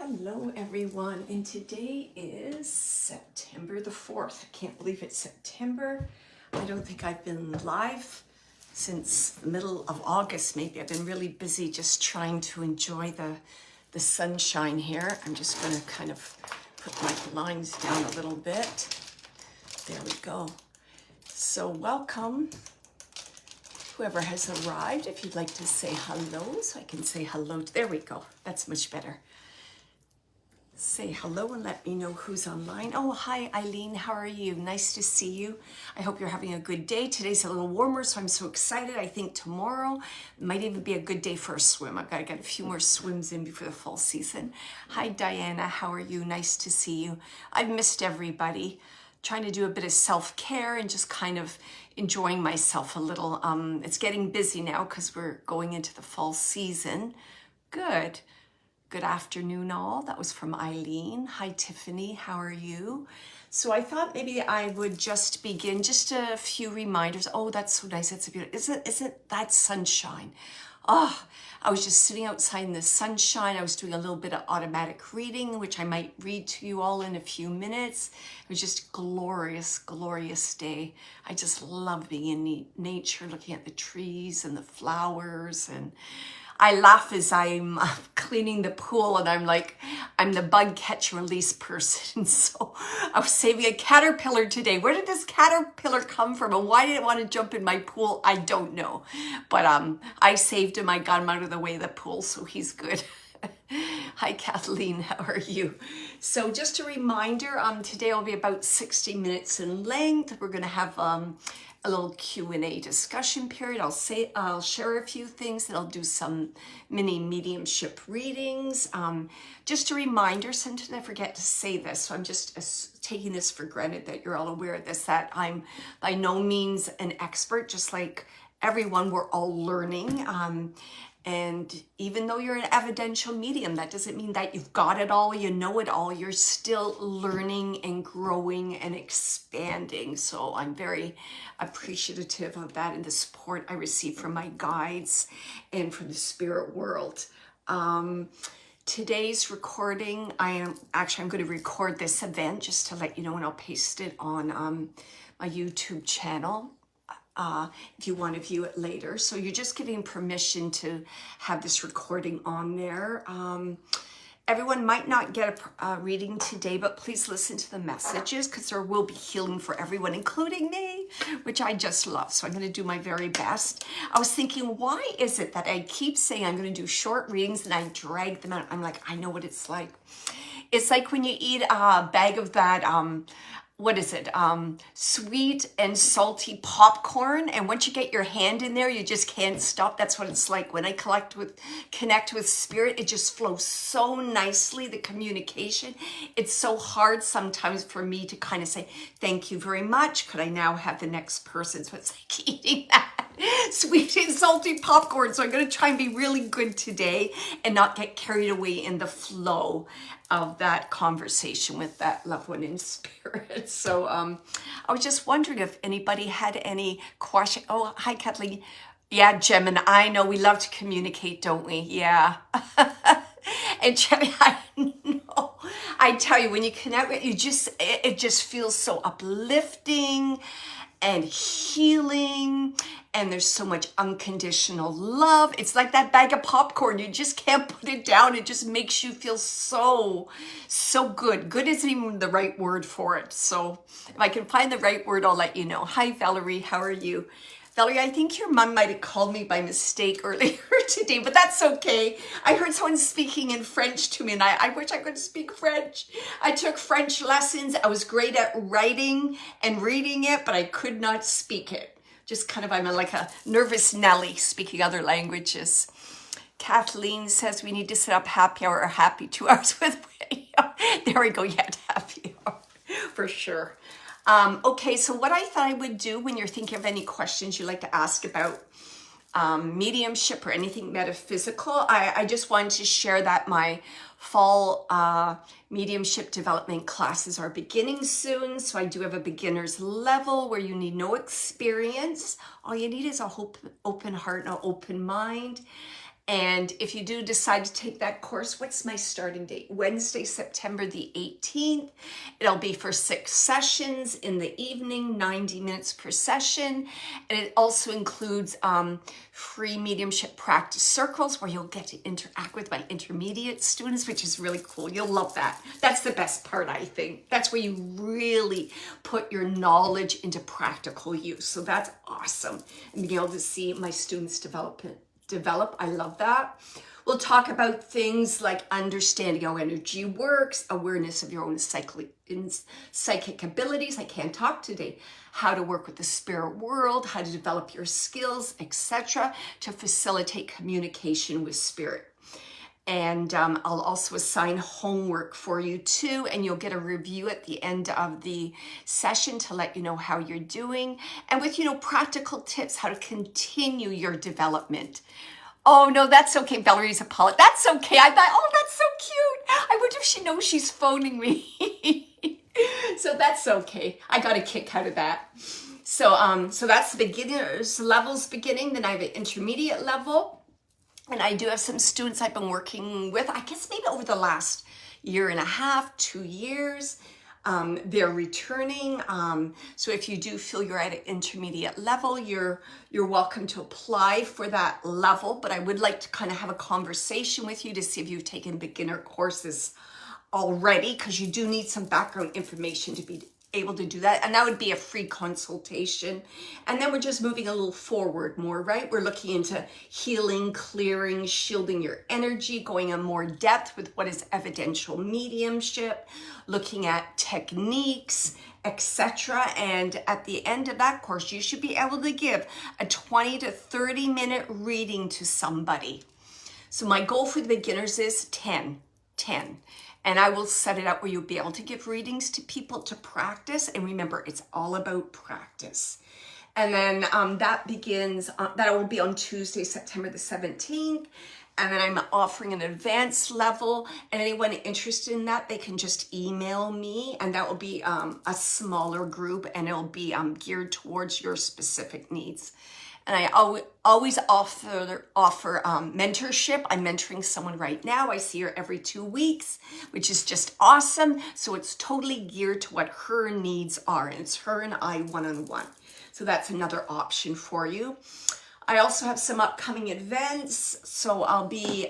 Hello everyone, and today is September the 4th. I can't believe it's September. I don't think I've been live since the middle of August maybe. I've been really busy just trying to enjoy the sunshine here. I'm just going to kind of put my blinds down a little bit. There we go. So welcome, whoever has arrived. If you'd like to say hello, so I can say hello. There we go. That's much better. Say hello and let me know who's online. Oh, hi, Eileen. How are you? Nice to see you. I hope you're having a good day. Today's a little warmer, so I'm so excited. I think tomorrow might even be a good day for a swim. I've got to get a few more swims in before the fall season. Hi, Diana. How are you? Nice to see you. I've missed everybody. Trying to do a bit of self-care and just kind of enjoying myself a little. It's getting busy now because we're going into the fall season. Good. Good afternoon, all. That was from Eileen. Hi, Tiffany. How are you? So I thought maybe I would just begin, just a few reminders. Oh, that's so nice. That's a beautiful. Isn't that sunshine? Oh, I was just sitting outside in the sunshine. I was doing a little bit of automatic reading, which I might read to you all in a few minutes. It was just a glorious, glorious day. I just love being in nature, looking at the trees and the flowers, and I laugh as I'm cleaning the pool and I'm like, I'm the bug catch release person. So I was saving a caterpillar today. Where did this caterpillar come from? And why did it want to jump in my pool? I don't know. But I saved him. I got him out of the way of the pool, so he's good. Hi, Kathleen. How are you? So just a reminder, today will be about 60 minutes in length. We're going to have a little Q&A discussion period. I'll share a few things, and I'll do some mini mediumship readings. Just a reminder, sometimes I forget to say this, so I'm just taking this for granted that you're all aware of this, that I'm by no means an expert. Just like everyone, we're all learning. And even though you're an evidential medium, that doesn't mean that you've got it all, you know it all. You're still learning and growing and expanding. So I'm very appreciative of that and the support I receive from my guides and from the spirit world. Today's recording, I'm going to record this event just to let you know, and I'll paste it on my YouTube channel. If you want to view it later. So you're just giving permission to have this recording on there. Everyone might not get a reading today, but please listen to the messages because there will be healing for everyone, including me, which I just love. So I'm going to do my very best. I was thinking, why is it that I keep saying I'm going to do short readings and I drag them out? I'm like, I know what it's like. It's like when you eat a bag of that, what is it? Sweet and salty popcorn. And once you get your hand in there, you just can't stop. That's what it's like. When I connect with spirit, it just flows so nicely, the communication. It's so hard sometimes for me to kind of say, thank you very much. Could I now have the next person? So it's like eating that sweet and salty popcorn. So I'm going to try and be really good today and not get carried away in the flow of that conversation with that loved one in spirit. So I was just wondering if anybody had any question. Oh, hi, Kathleen. Yeah, Gemini, I know we love to communicate, don't we? Yeah. And Gemini, I know. I tell you, when you connect with it just feels so uplifting and healing, and there's so much unconditional love. It's like that bag of popcorn. You just can't put it down. It just makes you feel so good. Good isn't even the right word for it. So if I can find the right word, I'll let you know. Hi, Valerie. How are you? Valerie, I think your mom might have called me by mistake earlier today, but that's okay. I heard someone speaking in French to me, and I wish I could speak French. I took French lessons. I was great at writing and reading it, but I could not speak it. Just kind of, I'm like a nervous Nelly speaking other languages. Kathleen says we need to set up happy hour or happy 2 hours with me. There we go. Yeah, happy hour for sure. Okay, so what I thought I would do when you're thinking of any questions you'd like to ask about mediumship or anything metaphysical, I just wanted to share that my fall mediumship development classes are beginning soon. So I do have a beginner's level where you need no experience. All you need is a open heart and an open mind. And if you do decide to take that course, what's my starting date? Wednesday, September the 18th. It'll be for 6 sessions in the evening, 90 minutes per session. And it also includes free mediumship practice circles where you'll get to interact with my intermediate students, which is really cool. You'll love that. That's the best part, I think. That's where you really put your knowledge into practical use. So that's awesome. And being able to see my students develop. I love that. We'll talk about things like understanding how energy works, awareness of your own psychic abilities. I can't talk today. How to work with the spirit world, how to develop your skills, etc., to facilitate communication with spirit. And I'll also assign homework for you too, and you'll get a review at the end of the session to let you know how you're doing, and with, practical tips how to continue your development. Oh no, that's okay. Valerie's a poet. That's okay. I thought, oh, that's so cute. I wonder if she knows she's phoning me. So that's okay. I got a kick out of that. So that's the beginner's levels beginning. Then I have an intermediate level. And I do have some students I've been working with, I guess maybe over the last 1.5 to 2 years. They're returning. So if you do feel you're at an intermediate level, you're welcome to apply for that level. But I would like to kind of have a conversation with you to see if you've taken beginner courses already, because you do need some background information to be able to do that, and that would be a free consultation. And then we're just moving a little forward more, right? We're looking into healing, clearing, shielding your energy, going in more depth with what is evidential mediumship, looking at techniques, etc. And at the end of that course, you should be able to give a 20 to 30 minute reading to somebody. So my goal for the beginners is 10. And I will set it up where you'll be able to give readings to people to practice. And remember, it's all about practice. And then that begins, that will be on Tuesday, September the 17th. And then I'm offering an advanced level. And anyone interested in that, they can just email me. And that will be a smaller group, and it'll be geared towards your specific needs. And I always offer mentorship. I'm mentoring someone right now. I see her every 2 weeks, which is just awesome. So it's totally geared to what her needs are. And it's her and I one-on-one. So that's another option for you. I also have some upcoming events. So I'll be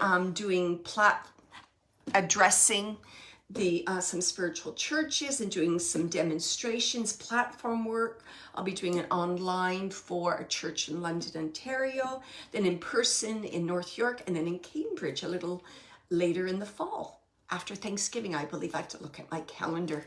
addressing some spiritual churches and doing some demonstrations, platform work. I'll be doing it online for a church in London, Ontario, then in person in North York, and then in Cambridge a little later in the fall. After Thanksgiving, I believe. I have to look at my calendar.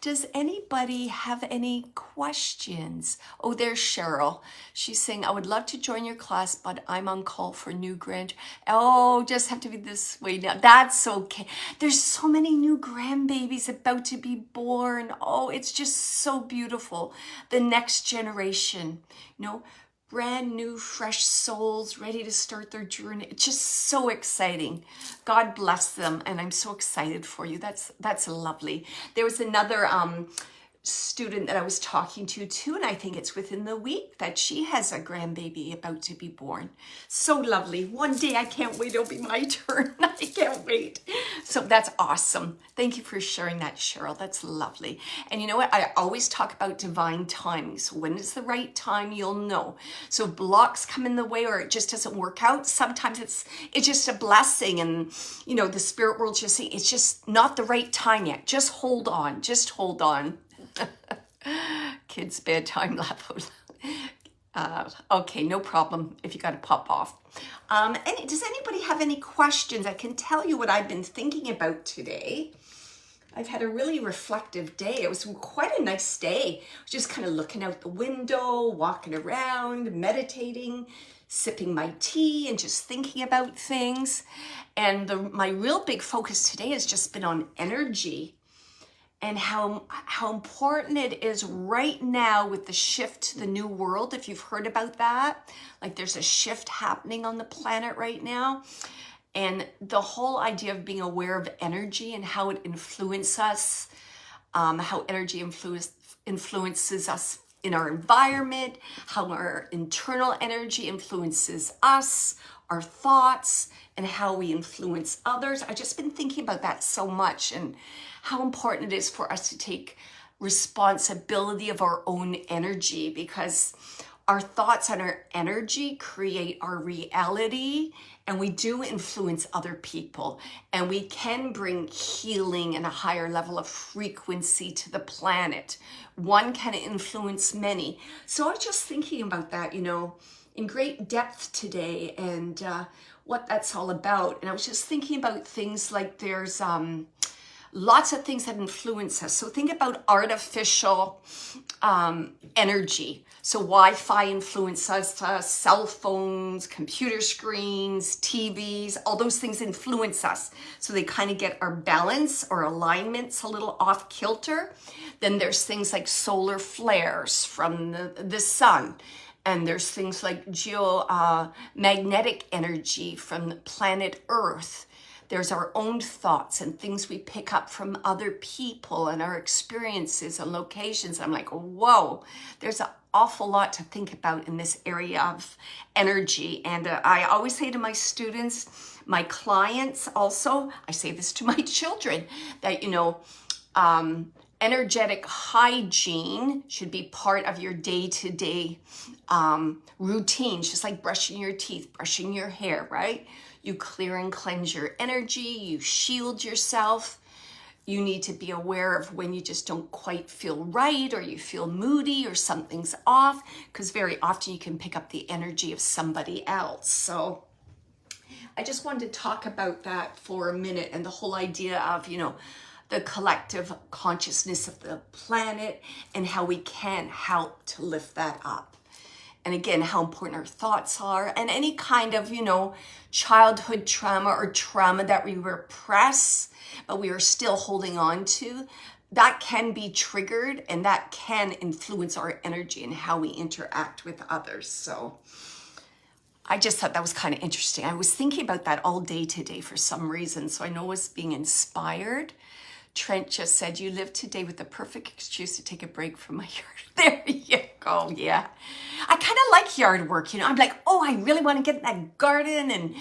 Does anybody have any questions? Oh, there's Cheryl. She's saying, I would love to join your class, but I'm on call for new grand. Oh, just have to be this way now. That's okay. There's so many new grandbabies about to be born. Oh, it's just so beautiful. The next generation, brand new, fresh souls ready to start their journey. It's just so exciting. God bless them, and I'm so excited for you. That's lovely. There was another student that I was talking to too, and I think it's within the week that she has a grandbaby about to be born. So lovely. One day, I can't wait. It'll be my turn. I can't wait. So that's awesome. Thank you for sharing that, Cheryl. That's lovely. And you know what? I always talk about divine timing. So when it's the right time, you'll know. So if blocks come in the way or it just doesn't work out, sometimes it's just a blessing. And, the spirit world just saying, it's just not the right time yet. Just hold on. Just hold on. Kids bedtime level. Okay, no problem if you got to pop off. Does anybody have any questions? I can tell you what I've been thinking about today. I've had a really reflective day. It was quite a nice day. I was just kind of looking out the window, walking around, meditating, sipping my tea, and just thinking about things. And my real big focus today has just been on energy. And how important it is right now with the shift to the new world, if you've heard about that. Like there's a shift happening on the planet right now. And the whole idea of being aware of energy and how it influences us, how energy influences us in our environment, how our internal energy influences us, our thoughts and how we influence others. I've just been thinking about that so much and how important it is for us to take responsibility of our own energy, because our thoughts and our energy create our reality, and we do influence other people, and we can bring healing and a higher level of frequency to the planet. One can influence many. So I was just thinking about that, in great depth today, and what that's all about. And I was just thinking about things like there's lots of things that influence us. So think about artificial energy. So Wi-Fi influences us, cell phones, computer screens, TVs, all those things influence us. So they kind of get our balance or alignments a little off kilter. Then there's things like solar flares from the sun. And there's things like geomagnetic energy from the planet Earth. There's our own thoughts and things we pick up from other people and our experiences and locations. I'm like, whoa, there's an awful lot to think about in this area of energy. And I always say to my students, my clients also, I say this to my children, that, energetic hygiene should be part of your day-to-day routine, just like brushing your teeth, brushing your hair, right? You clear and cleanse your energy, you shield yourself. You need to be aware of when you just don't quite feel right, or you feel moody, or something's off, because very often you can pick up the energy of somebody else. So I just wanted to talk about that for a minute, and the whole idea of, the collective consciousness of the planet and how we can help to lift that up. And again, how important our thoughts are, and any kind of, childhood trauma or trauma that we repress, but we are still holding on to, that can be triggered, and that can influence our energy and how we interact with others. So I just thought that was kind of interesting. I was thinking about that all day today for some reason. So I know I was being inspired. Trent just said, you live today with the perfect excuse to take a break from my yard. There you go. Yeah. I kind of like yard work. I'm like, I really want to get in that garden and,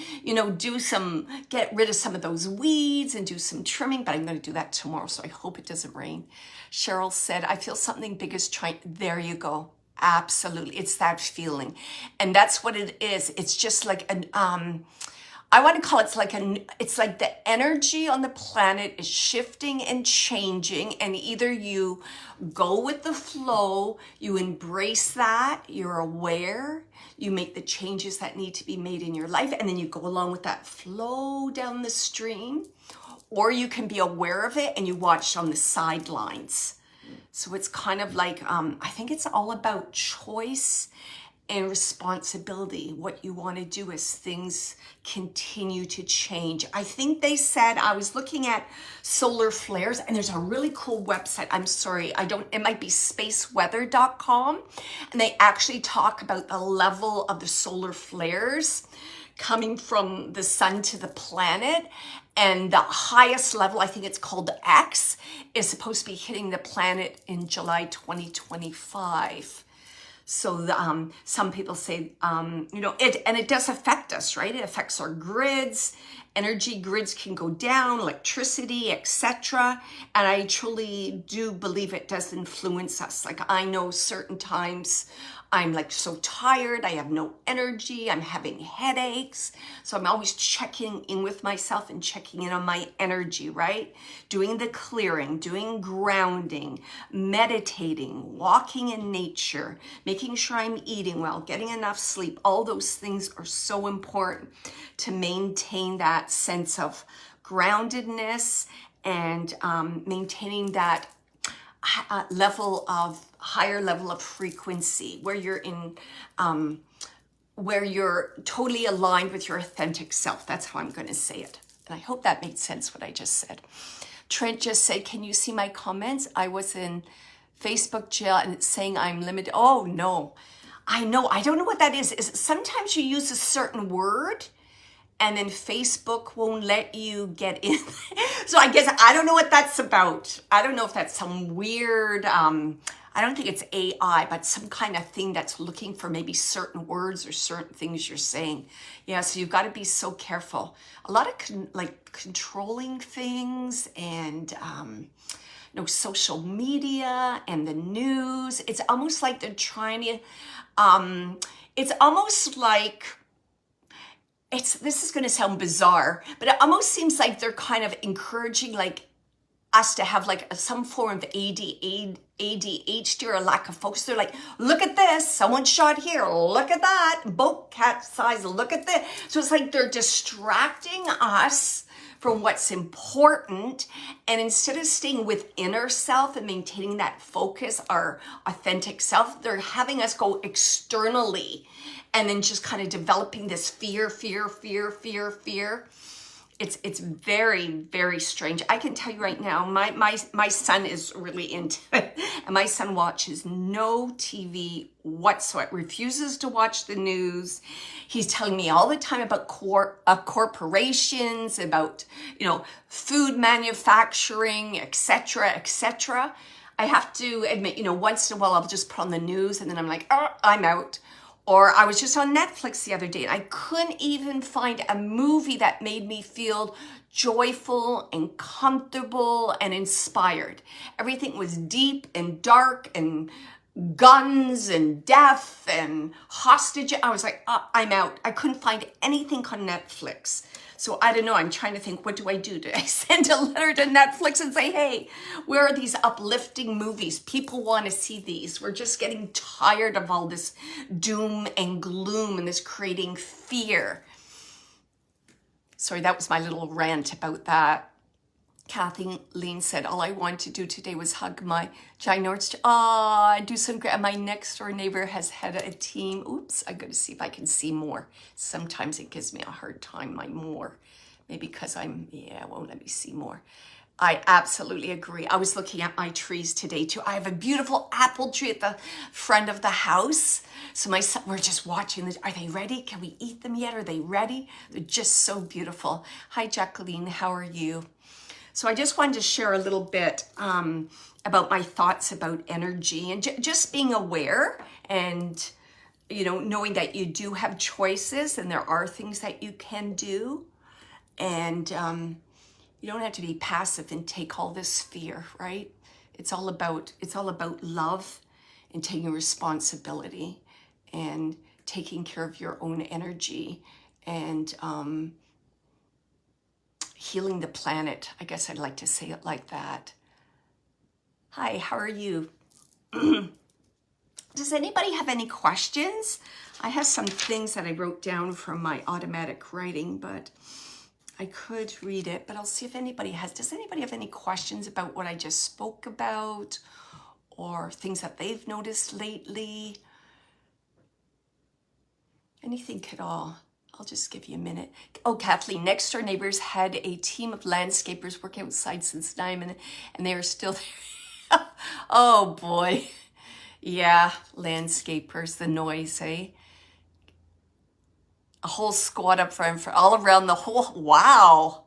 get rid of some of those weeds and do some trimming, but I'm going to do that tomorrow. So I hope it doesn't rain. Cheryl said, I feel something big is trying. There you go. Absolutely. It's that feeling. And that's what it is. It's just like I want to call it it's like the energy on the planet is shifting and changing, and either you go with the flow, you embrace that, you're aware, you make the changes that need to be made in your life, and then you go along with that flow down the stream, or you can be aware of it and you watch on the sidelines. So it's kind of like, I think it's all about choice and responsibility, what you want to do as things continue to change. I think they said, I was looking at solar flares, and there's a really cool website. I'm sorry, it might be spaceweather.com. And they actually talk about the level of the solar flares coming from the sun to the planet. And the highest level, I think it's called X, is supposed to be hitting the planet in July 2025. So some people say, it does affect us, right? It affects our grids. Energy grids can go down, electricity, etc. And I truly do believe it does influence us. Like, I know certain times I'm like so tired, I have no energy, I'm having headaches. So I'm always checking in with myself and checking in on my energy, right? Doing the clearing, doing grounding, meditating, walking in nature, making sure I'm eating well, getting enough sleep. All those things are so important to maintain that sense of groundedness and maintaining that higher level of frequency where you're in, where you're totally aligned with your authentic self. That's how I'm going to say it. And I hope that made sense what I just said. Trent just said, can you see my comments? I was in Facebook jail and it's saying I'm limited. Oh no, I know. I don't know what that is. Sometimes you use a certain word and then Facebook won't let you get in. So I guess I don't know what that's about. I don't know if that's some weird, I I don't think it's AI, but some kind of thing that's looking for maybe certain words or certain things you're saying. Yeah, so you've got to be so careful. A lot of controlling things and social media and the news. It's almost like they're trying to. It's almost like this is going to sound bizarre, but it almost seems like they're kind of encouraging like us to have like some form of ADHD or a lack of focus. They're like, look at this, someone shot here, look at that, boat capsized, look at this. So it's like they're distracting us from what's important, and instead of staying within ourselves and maintaining that focus, our authentic self, they're having us go externally and then just kind of developing this fear. It's very, very strange. I can tell you right now, my son is really into it, and my son watches no TV whatsoever, refuses to watch the news. He's telling me all the time about corporations, about, food manufacturing, etc., etc. I have to admit, once in a while I'll just put on the news and then I'm like, oh, I'm out. Or I was just on Netflix the other day and I couldn't even find a movie that made me feel joyful and comfortable and inspired. Everything was deep and dark and guns and death and hostage. I was like, I'm out. I couldn't find anything on Netflix. So I don't know, I'm trying to think, what do I do? Do I send a letter to Netflix and say, hey, where are these uplifting movies? People want to see these. We're just getting tired of all this doom and gloom and this creating fear. Sorry, that was my little rant about that. Kathleen said, all I wanted to do today was hug my ginormous, do some great. My next door neighbor has had a team. Oops, I got to see if I can see more. Sometimes it gives me a hard time, maybe because it won't let me see more. I absolutely agree. I was looking at my trees today too. I have a beautiful apple tree at the front of the house. So my son, we're just watching this. Are they ready? Can we eat them yet? Are they ready? They're just so beautiful. Hi, Jacqueline. How are you? So I just wanted to share a little bit about my thoughts about energy and just being aware and, knowing that you do have choices and there are things that you can do. And you don't have to be passive and take all this fear, right? It's all about love and taking responsibility and taking care of your own energy and healing the planet. I guess I'd like to say it like that. Hi, how are you? Does anybody have any questions? I have some things that I wrote down from my automatic writing, but I could read it, but I'll see if anybody has. Does anybody have any questions about what I just spoke about or things that they've noticed lately? Anything at all? I'll just give you a minute. Oh, Kathleen, next door neighbors had a team of landscapers working outside since 9 and they are still there. Oh boy. Yeah, landscapers, the noise, eh? A whole squad up front for all around the whole, wow.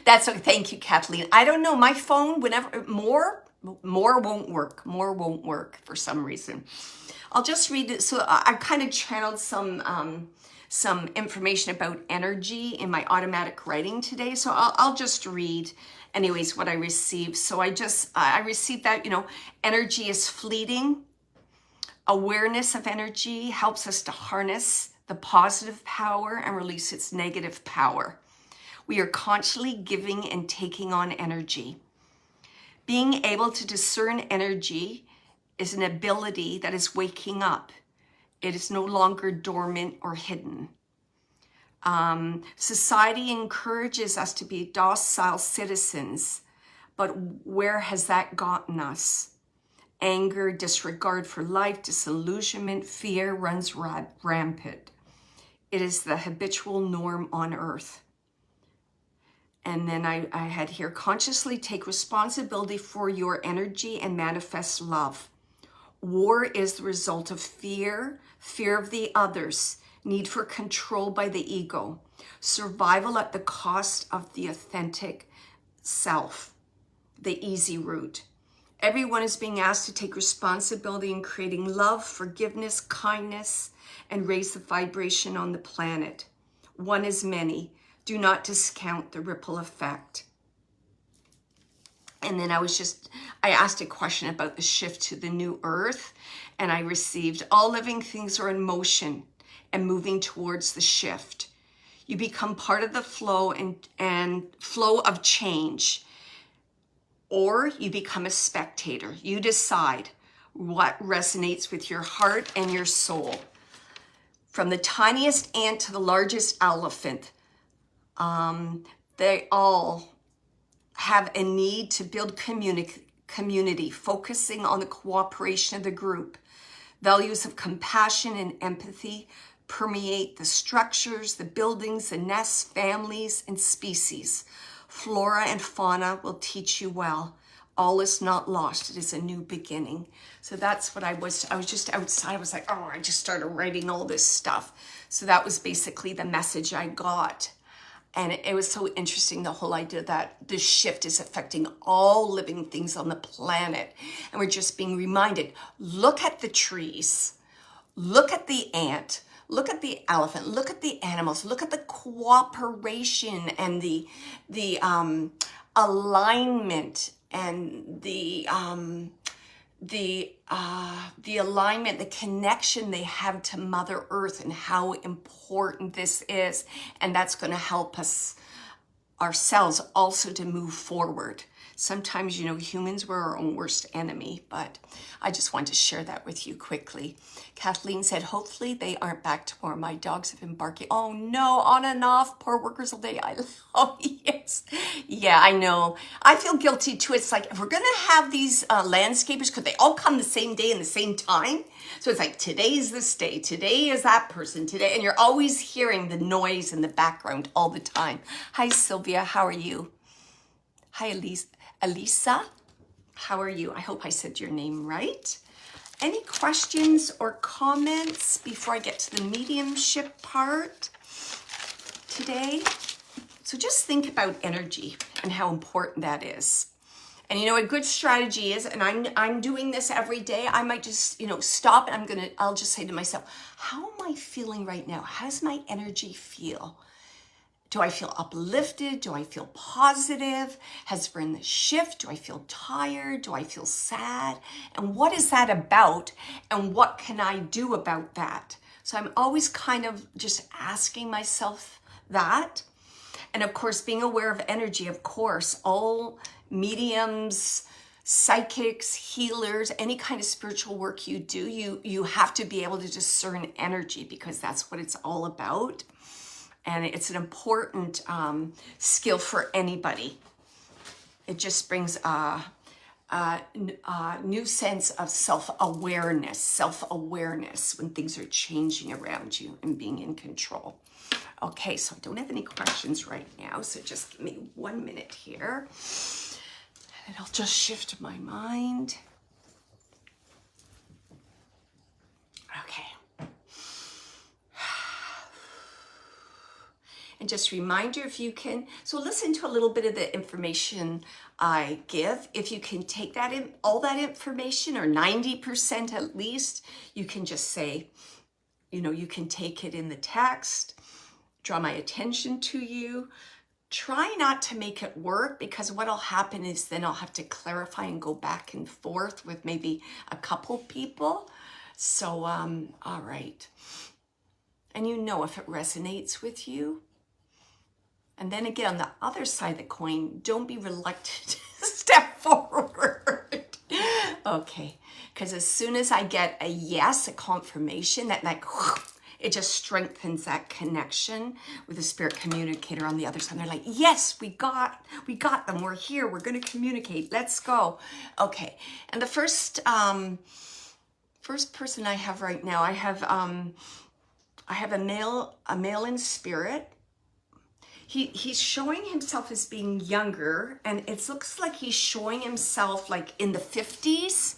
That's okay. Thank you, Kathleen. I don't know, my phone, whenever, more won't work. More won't work for some reason. I'll just read it. So I kind of channeled some information about energy in my automatic writing today. So I'll just read anyways what I received. So I received that, energy is fleeting. Awareness of energy helps us to harness the positive power and release its negative power. We are constantly giving and taking on energy. Being able to discern energy is an ability that is waking up. It is no longer dormant or hidden. Society encourages us to be docile citizens, but where has that gotten us? Anger, disregard for life, disillusionment, fear runs rampant. It is the habitual norm on earth. And then I had here, consciously take responsibility for your energy and manifest love. War is the result of fear of the others, need for control by the ego, survival at the cost of the authentic self, the easy route. Everyone is being asked to take responsibility in creating love, forgiveness, kindness, and raise the vibration on the planet. One is many. Do not discount the ripple effect. And then I asked a question about the shift to the new earth, and I received, all living things are in motion and moving towards the shift. You become part of the flow and flow of change, or you become a spectator. You decide what resonates with your heart and your soul. From the tiniest ant to the largest elephant, they all have a need to build community, focusing on the cooperation of the group. Values of compassion and empathy permeate the structures, the buildings, the nests, families, and species. Flora and fauna will teach you well. All is not lost. It is a new beginning. So that's what I was just outside. I was like, oh, I just started writing all this stuff. So that was basically the message I got. And it was so interesting, the whole idea that this shift is affecting all living things on the planet. And we're just being reminded, look at the trees, look at the ant, look at the elephant, look at the animals, look at the cooperation and the alignment and the alignment, the connection they have to Mother Earth and how important this is. And that's going to help us ourselves also to move forward. Sometimes, humans were our own worst enemy, but I just wanted to share that with you quickly. Kathleen said, hopefully they aren't back tomorrow. My dogs have been barking. Oh no, on and off, poor workers all day. Oh yes. Yeah, I know. I feel guilty too. It's like, if we're going to have these landscapers, could they all come the same day and the same time? So it's like, today's this day, today is that person, today. And you're always hearing the noise in the background all the time. Hi, Sylvia. How are you? Hi, Elisa. How are you? I hope I said your name right. Any questions or comments before I get to the mediumship part today? So just think about energy and how important that is. And a good strategy is, and I'm doing this every day, I might just, stop and I'll just say to myself, how am I feeling right now? How does my energy feel? Do I feel uplifted? Do I feel positive? Has there been the shift? Do I feel tired? Do I feel sad? And what is that about? And what can I do about that? So I'm always kind of just asking myself that. And of course, being aware of energy, of course, all mediums, psychics, healers, any kind of spiritual work you do, you have to be able to discern energy, because that's what it's all about. And it's an important skill for anybody. It just brings a new sense of self-awareness when things are changing around you and being in control. Okay, so I don't have any questions right now, so just give me 1 minute here. And I'll just shift my mind. Okay. And just reminder, if you can, so listen to a little bit of the information I give. If you can take that in, all that information, or 90% at least, you can just say, you can take it in the text, draw my attention to you. Try not to make it work, because what'll happen is then I'll have to clarify and go back and forth with maybe a couple people. So, all right. And if it resonates with you. And then again, on the other side of the coin, don't be reluctant to step forward. Okay, because as soon as I get a yes, a confirmation, that it just strengthens that connection with the spirit communicator on the other side. They're like, yes, we got them. We're here. We're going to communicate. Let's go. Okay, and the first person I have right now, I have a male in spirit. He's showing himself as being younger, and it looks like he's showing himself like in the 50s.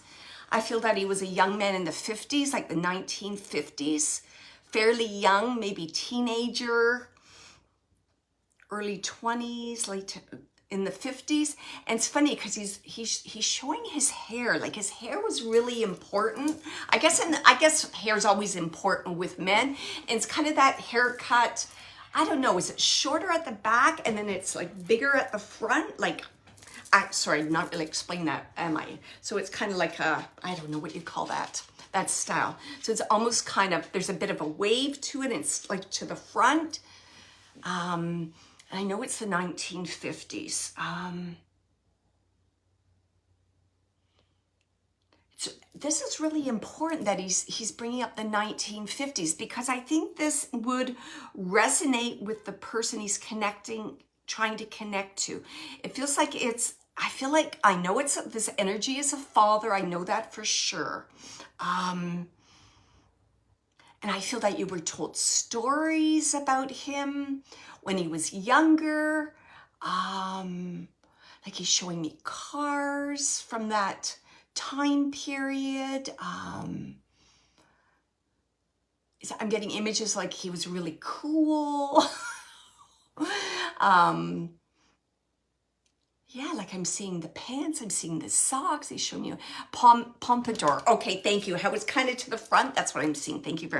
I feel that he was a young man in the 50s, like the 1950s, fairly young, maybe teenager, early 20s, in the 50s. And it's funny because he's showing his hair. Like his hair was really important. I guess hair's always important with men. And it's kind of that haircut. I don't know, is it shorter at the back and then it's like bigger at the front? Like, sorry, not really explain that, am I? So it's kind of like a, I don't know what you call that style. So it's almost kind of, there's a bit of a wave to it. And it's like to the front. I know it's the 1950s. This is really important that he's bringing up the 1950s, because I think this would resonate with the person he's trying to connect to. It feels like I know it's this energy is a father. I know that for sure. And I feel that you were told stories about him when he was younger. Like he's showing me cars from that time period. I'm getting images like he was really cool. Yeah, like I'm seeing the pants, I'm seeing the socks. He's showing you pompadour. Okay, thank you. How it's kind of to the front. That's what I'm seeing. Thank you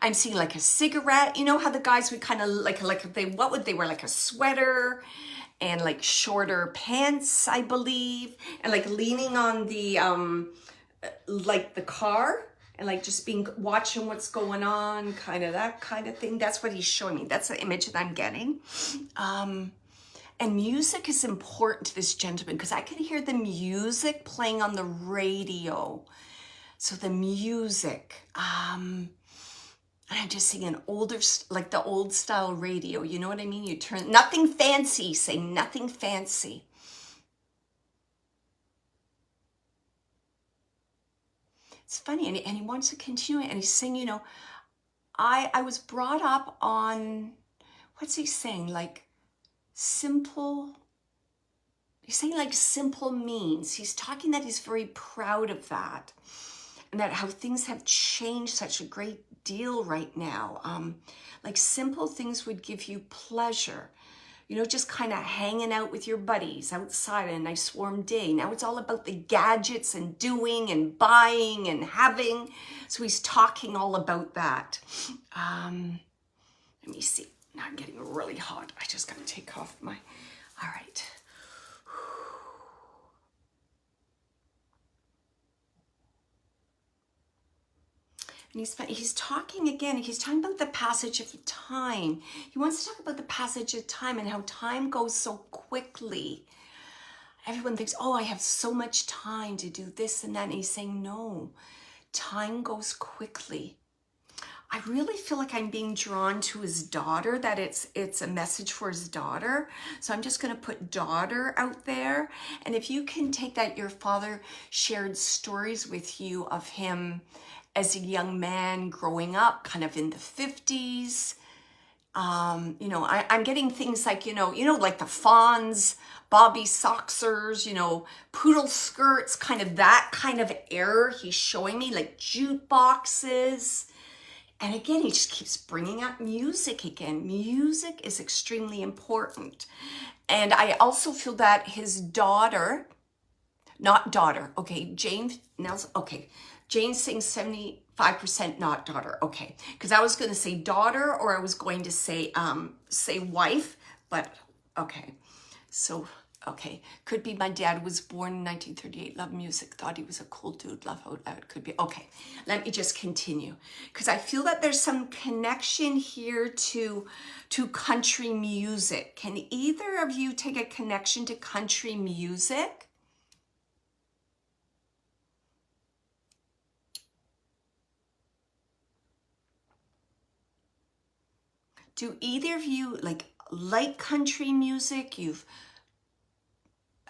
I'm seeing like a cigarette. You know how the guys would kind of what would they wear? Like a sweater and like shorter pants, I believe, and like leaning on the like the car and like just watching what's going on, kind of that kind of thing. That's what he's showing me. That's the image that I'm getting. And music is important to this gentleman because I can hear the music playing on the radio. So the music, and I'm just seeing an older, like the old style radio. You know what I mean? You turn, nothing fancy, say nothing fancy. It's funny, and he wants to continue it, and he's saying, you know, I was brought up on, what's he saying? Like, simple, he's saying like simple means. He's talking that he's very proud of that, and that how things have changed such a great deal right now. Like simple things would give you pleasure. You know, just kind of hanging out with your buddies outside on a nice warm day. Now it's all about the gadgets and doing and buying and having. So he's talking all about that. Let me see. Now I'm getting really hot. I just got to take off my, all right. And he's talking again, he's talking about the passage of time. He wants to talk about the passage of time and how time goes so quickly. Everyone thinks, oh, I have so much time to do this and that. And he's saying, no, time goes quickly. I really feel like I'm being drawn to his daughter, that it's a message for his daughter. So I'm just going to put daughter out there. And if you can take that, your father shared stories with you of him as a young man growing up, kind of in the 50s. You know, I'm getting things like, you know, like the Fonz, Bobby Soxers, you know, poodle skirts, kind of that kind of era he's showing me, like jukeboxes. And again, he just keeps bringing up music again. Music is extremely important. And I also feel that his daughter, not daughter, okay, James saying 75% not daughter, okay. Because I was going to say daughter, or I was going to say wife, but okay. So, okay, could be my dad was born in 1938, loved music, thought he was a cool dude, love how it could be. Okay, let me just continue. Because I feel that there's some connection here to country music. Can either of you take a connection to country music? Do either of you like country music?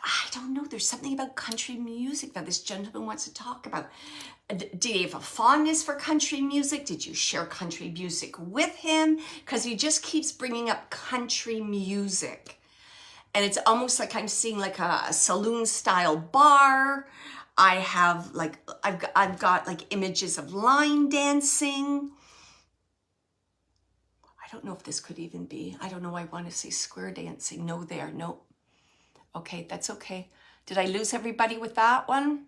I don't know, there's something about country music that this gentleman wants to talk about. Do you have a fondness for country music? Did you share country music with him? Because he just keeps bringing up country music. And it's almost like I'm seeing like a saloon style bar. I have like, I've got like images of line dancing. I don't know if this could even be, I don't know, I want to say square dancing. No there, no. Okay, that's okay. Did I lose everybody with that one?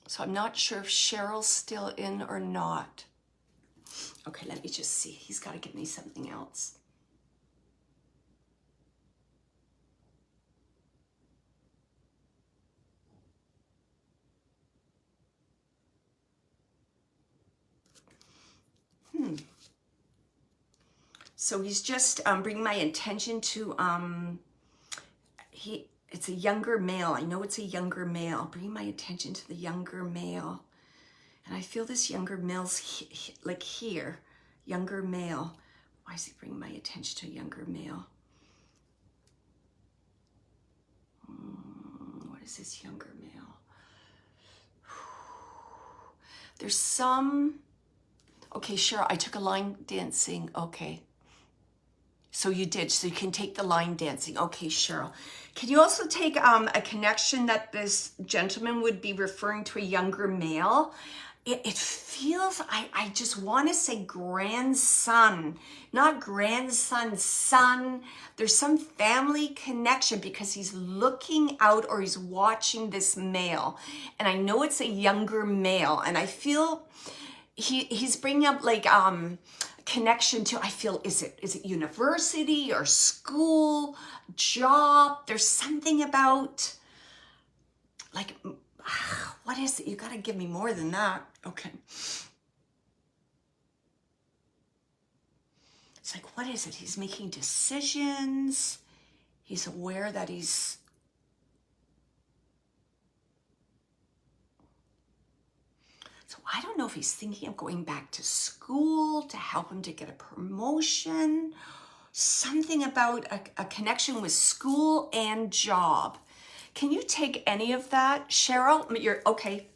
So I'm not sure if Cheryl's still in or not. Okay, let me just see. He's got to give me something else. So he's just bringing my attention to, it's a younger male. I know it's a younger male. Bringing my attention to the younger male. And I feel this younger male's like here, younger male. Why is he bringing my attention to a younger male? What is this younger male? There's some, okay, sure, I took a line dancing, okay. So you did, so you can take the line dancing. Okay, Cheryl. Can you also take a connection that this gentleman would be referring to a younger male? It feels, I just want to say grandson, not grandson, son. There's some family connection because he's looking out or he's watching this male. And I know it's a younger male. And I feel he's bringing up like connection to, I feel, is it university or school, job? There's something about like, what is it? You got to give me more than that. Okay. It's like, what is it? He's making decisions. He's aware that he's, so I don't know if he's thinking of going back to school to help him to get a promotion, something about a connection with school and job. Can you take any of that, Cheryl? You're okay.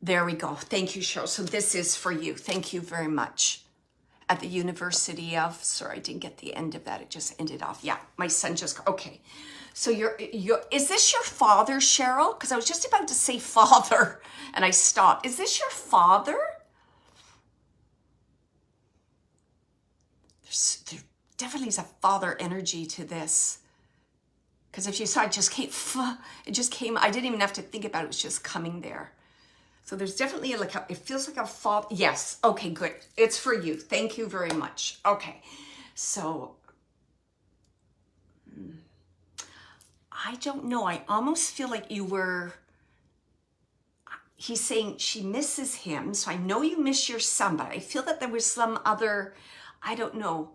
There we go. Thank you, Cheryl. So this is for you. Thank you very much. At the University of, sorry, I didn't get the end of that. It just ended off. Yeah, my son just, okay. So is this your father, Cheryl? Because I was just about to say father and I stopped. Is this your father? There definitely is a father energy to this. Because if you saw it just came, I didn't even have to think about it. It was just coming there. So there's definitely like it feels like a father. Yes. Okay, good. It's for you. Thank you very much. Okay. So I don't know. I almost feel like he's saying she misses him. So I know you miss your son, but I feel that there was some other, I don't know,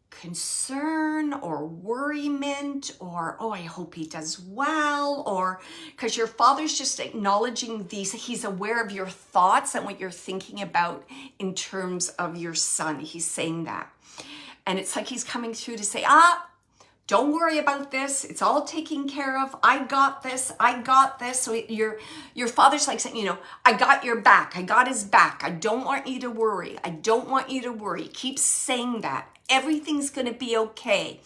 concern or worriment or, oh, I hope he does well, or because your father's just acknowledging these, he's aware of your thoughts and what you're thinking about in terms of your son. He's saying that. And it's like he's coming through to say, don't worry about this. It's all taken care of. I got this. I got this. So your father's like saying, I got your back. I got his back. I don't want you to worry. I don't want you to worry. Keep saying that. Everything's going to be okay.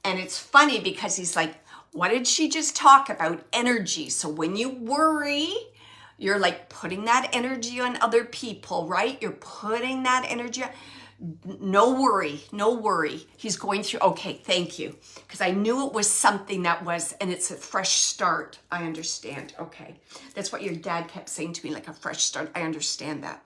And it's funny because he's like, what did she just talk about? Energy. So when you worry, you're like putting that energy on other people, right? You're putting that energy on. No worry, no worry. He's going through, okay, thank you. Because I knew it was something that was, and it's a fresh start. I understand, okay. That's what your dad kept saying to me, like a fresh start. I understand that.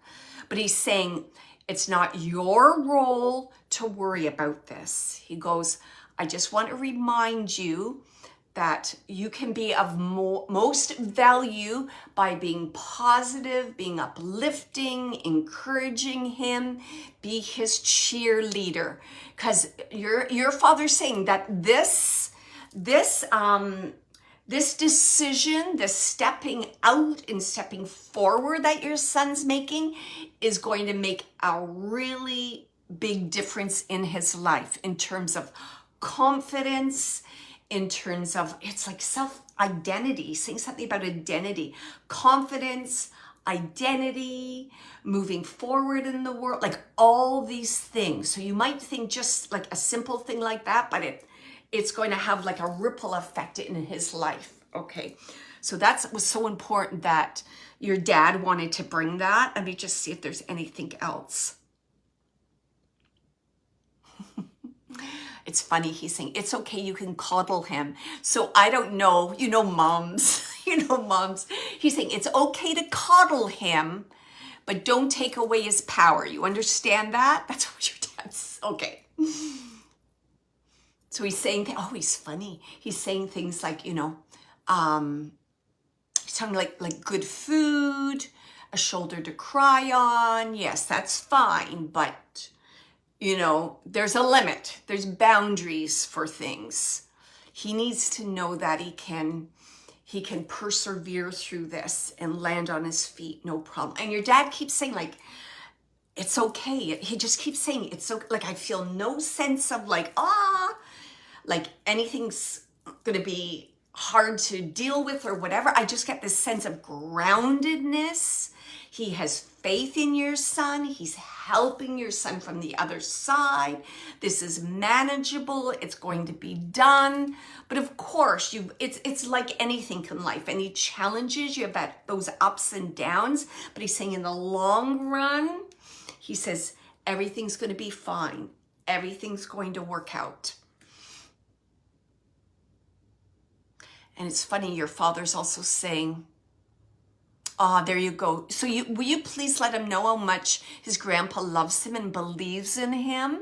But he's saying, it's not your role to worry about this. He goes, I just want to remind you that you can be of most value by being positive, being uplifting, encouraging him, be his cheerleader. Because your father's saying that this decision, this stepping out and stepping forward that your son's making is going to make a really big difference in his life in terms of confidence, in terms of, it's like self-identity, saying something about identity, confidence, identity, moving forward in the world, like all these things. So you might think just like a simple thing like that, but it's going to have like a ripple effect in his life. Okay. So that was so important that your dad wanted to bring that. Let me just see if there's anything else. it's funny. He's saying, it's okay, you can coddle him. So I don't know, you know, moms, moms. He's saying, it's okay to coddle him, but don't take away his power. You understand that? That's what your dad's, okay. So he's saying, oh, he's funny. He's saying things like, he's talking like good food, a shoulder to cry on. Yes, that's fine, but there's a limit. There's boundaries for things. He needs to know that he can persevere through this and land on his feet, no problem. And your dad keeps saying like, it's okay. He just keeps saying it's okay. Like, I feel no sense of like anything's gonna be hard to deal with or whatever. I just get this sense of groundedness. He has faith in your son. He's helping your son from the other side. This is manageable. It's going to be done. But of course, it's like anything in life. Any challenges, you have those ups and downs. But he's saying in the long run, he says, everything's going to be fine. Everything's going to work out. And it's funny, your father's also saying, there you go. So will you please let him know how much his grandpa loves him and believes in him?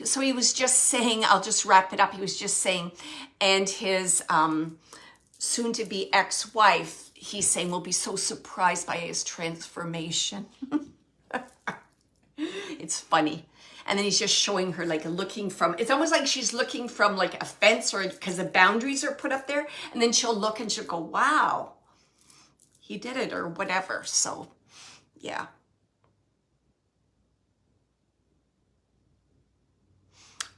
So he was just saying, I'll just wrap it up. He was just saying, and his soon-to-be ex-wife, he's saying, will be so surprised by his transformation. It's funny. And then he's just showing her like looking from, it's almost like she's looking from like a fence, or because the boundaries are put up there. And then she'll look and she'll go, wow, he did it or whatever. So yeah.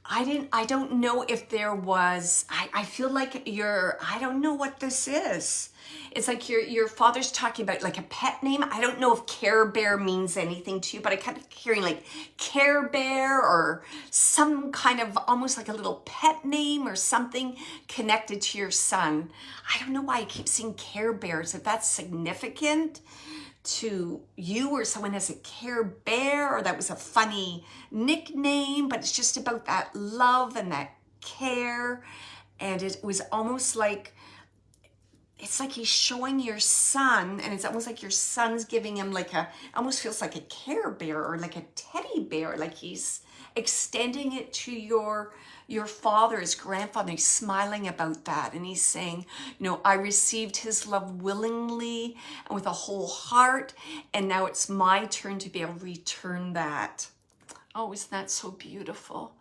I don't know if there was, I feel like I don't know what this is. It's like your father's talking about like a pet name. I don't know if Care Bear means anything to you, but I kept hearing like Care Bear or some kind of almost like a little pet name or something connected to your son. I don't know why I keep seeing Care Bears, if that's significant to you, or someone has a Care Bear, or that was a funny nickname, but it's just about that love and that care. And it was almost like, it's like he's showing your son, and it's almost like your son's giving him like almost feels like a Care Bear or like a teddy bear, like he's extending it to your father, his grandfather. He's smiling about that, and he's saying, I received his love willingly and with a whole heart, and now it's my turn to be able to return that. Oh, isn't that so beautiful?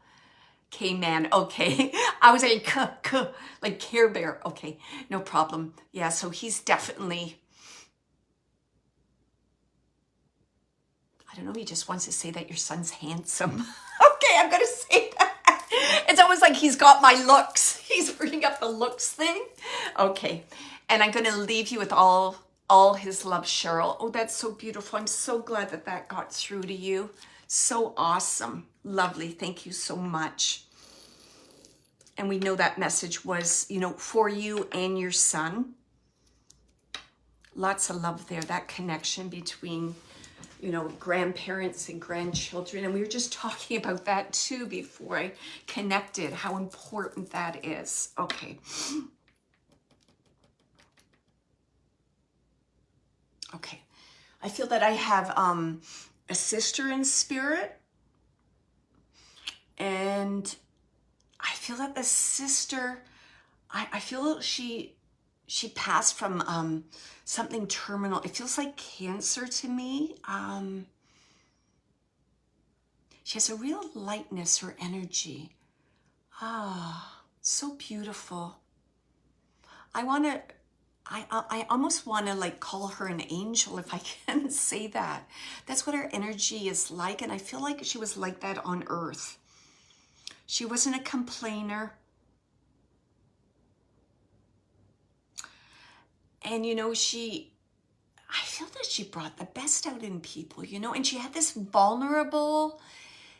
K-Man, okay. I was like Care Bear. Okay, no problem. Yeah, so he's definitely, I don't know, he just wants to say that your son's handsome. Okay, I'm gonna say that. It's almost like he's got my looks. He's bringing up the looks thing. Okay, and I'm gonna leave you with all his love, Cheryl. Oh, that's so beautiful. I'm so glad that got through to you. So awesome. Lovely. Thank you so much. And we know that message was, for you and your son. Lots of love there, that connection between, grandparents and grandchildren. And we were just talking about that too before I connected, how important that is. Okay. Okay. I feel that I have a sister in spirit. And I feel that the sister, I feel she passed from something terminal. It feels like cancer to me. She has a real lightness or energy. So beautiful. I almost want to like call her an angel, if I can say that. That's what her energy is like. And I feel like she was like that on earth. She wasn't a complainer. And, I feel that she brought the best out in people, and she had this vulnerable,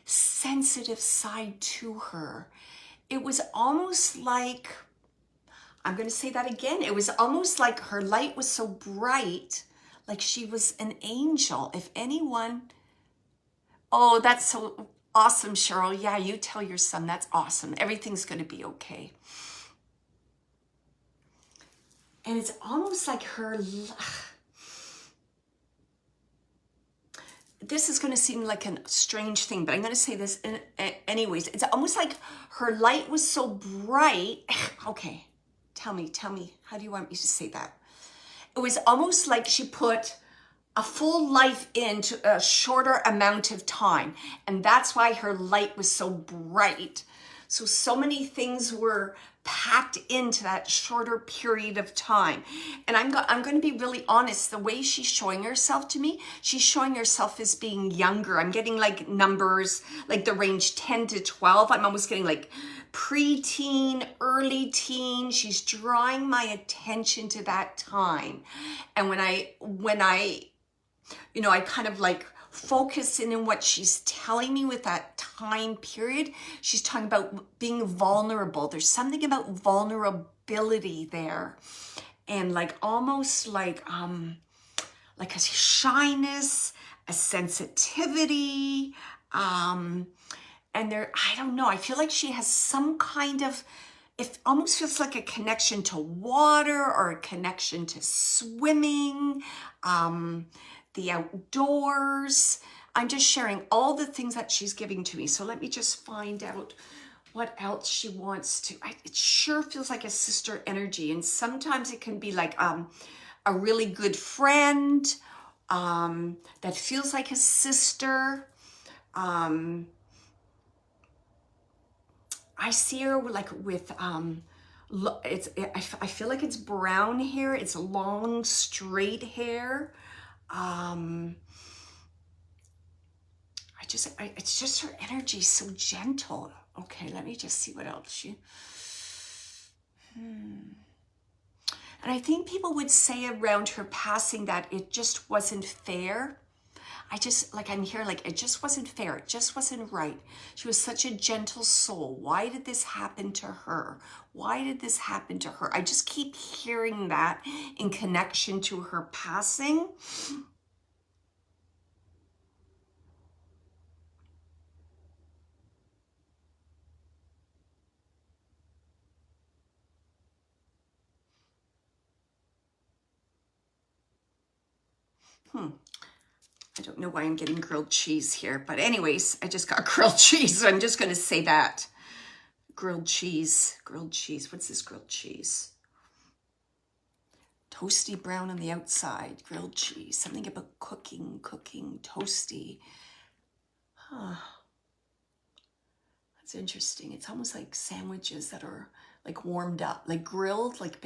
sensitive side to her. It was almost like, I'm going to say that again. It was almost like her light was so bright, like she was an angel. If anyone, oh, that's so, Awesome, Cheryl. Yeah, you tell your son that's awesome. Everything's going to be okay. And it's almost like her, this is going to seem like a strange thing, but I'm going to say this anyways. It's almost like her light was so bright. Okay, tell me, how do you want me to say that? It was almost like she put a full life into a shorter amount of time. And that's why her light was so bright. So many things were packed into that shorter period of time. And I'm going to be really honest, the way she's showing herself to me, she's showing herself as being younger. I'm getting like numbers, like the range 10 to 12. I'm almost getting like preteen, early teen. She's drawing my attention to that time. And when I I kind of like focus in on what she's telling me with that time period. She's talking about being vulnerable. There's something about vulnerability there. And like almost like a shyness, a sensitivity. And there, I don't know, I feel like she has some kind of, it almost feels like a connection to water or a connection to swimming, the outdoors. I'm just sharing all the things that she's giving to me. So let me just find out what else she wants to. It sure feels like a sister energy. And sometimes it can be like a really good friend that feels like a sister. I see her like with I feel like it's brown hair. It's long, straight hair. It's just her energy so gentle. Okay, let me just see what else and I think people would say around her passing that it just wasn't fair. I'm here like, it just wasn't fair. It just wasn't right. She was such a gentle soul. Why did this happen to her? Why did this happen to her? I just keep hearing that in connection to her passing. I don't know why I'm getting grilled cheese here, but anyways, I just got grilled cheese, so I'm just going to say that. Grilled cheese. What's this grilled cheese? Toasty brown on the outside, grilled cheese. Something about cooking, toasty. Huh. That's interesting. It's almost like sandwiches that are like warmed up, like grilled, like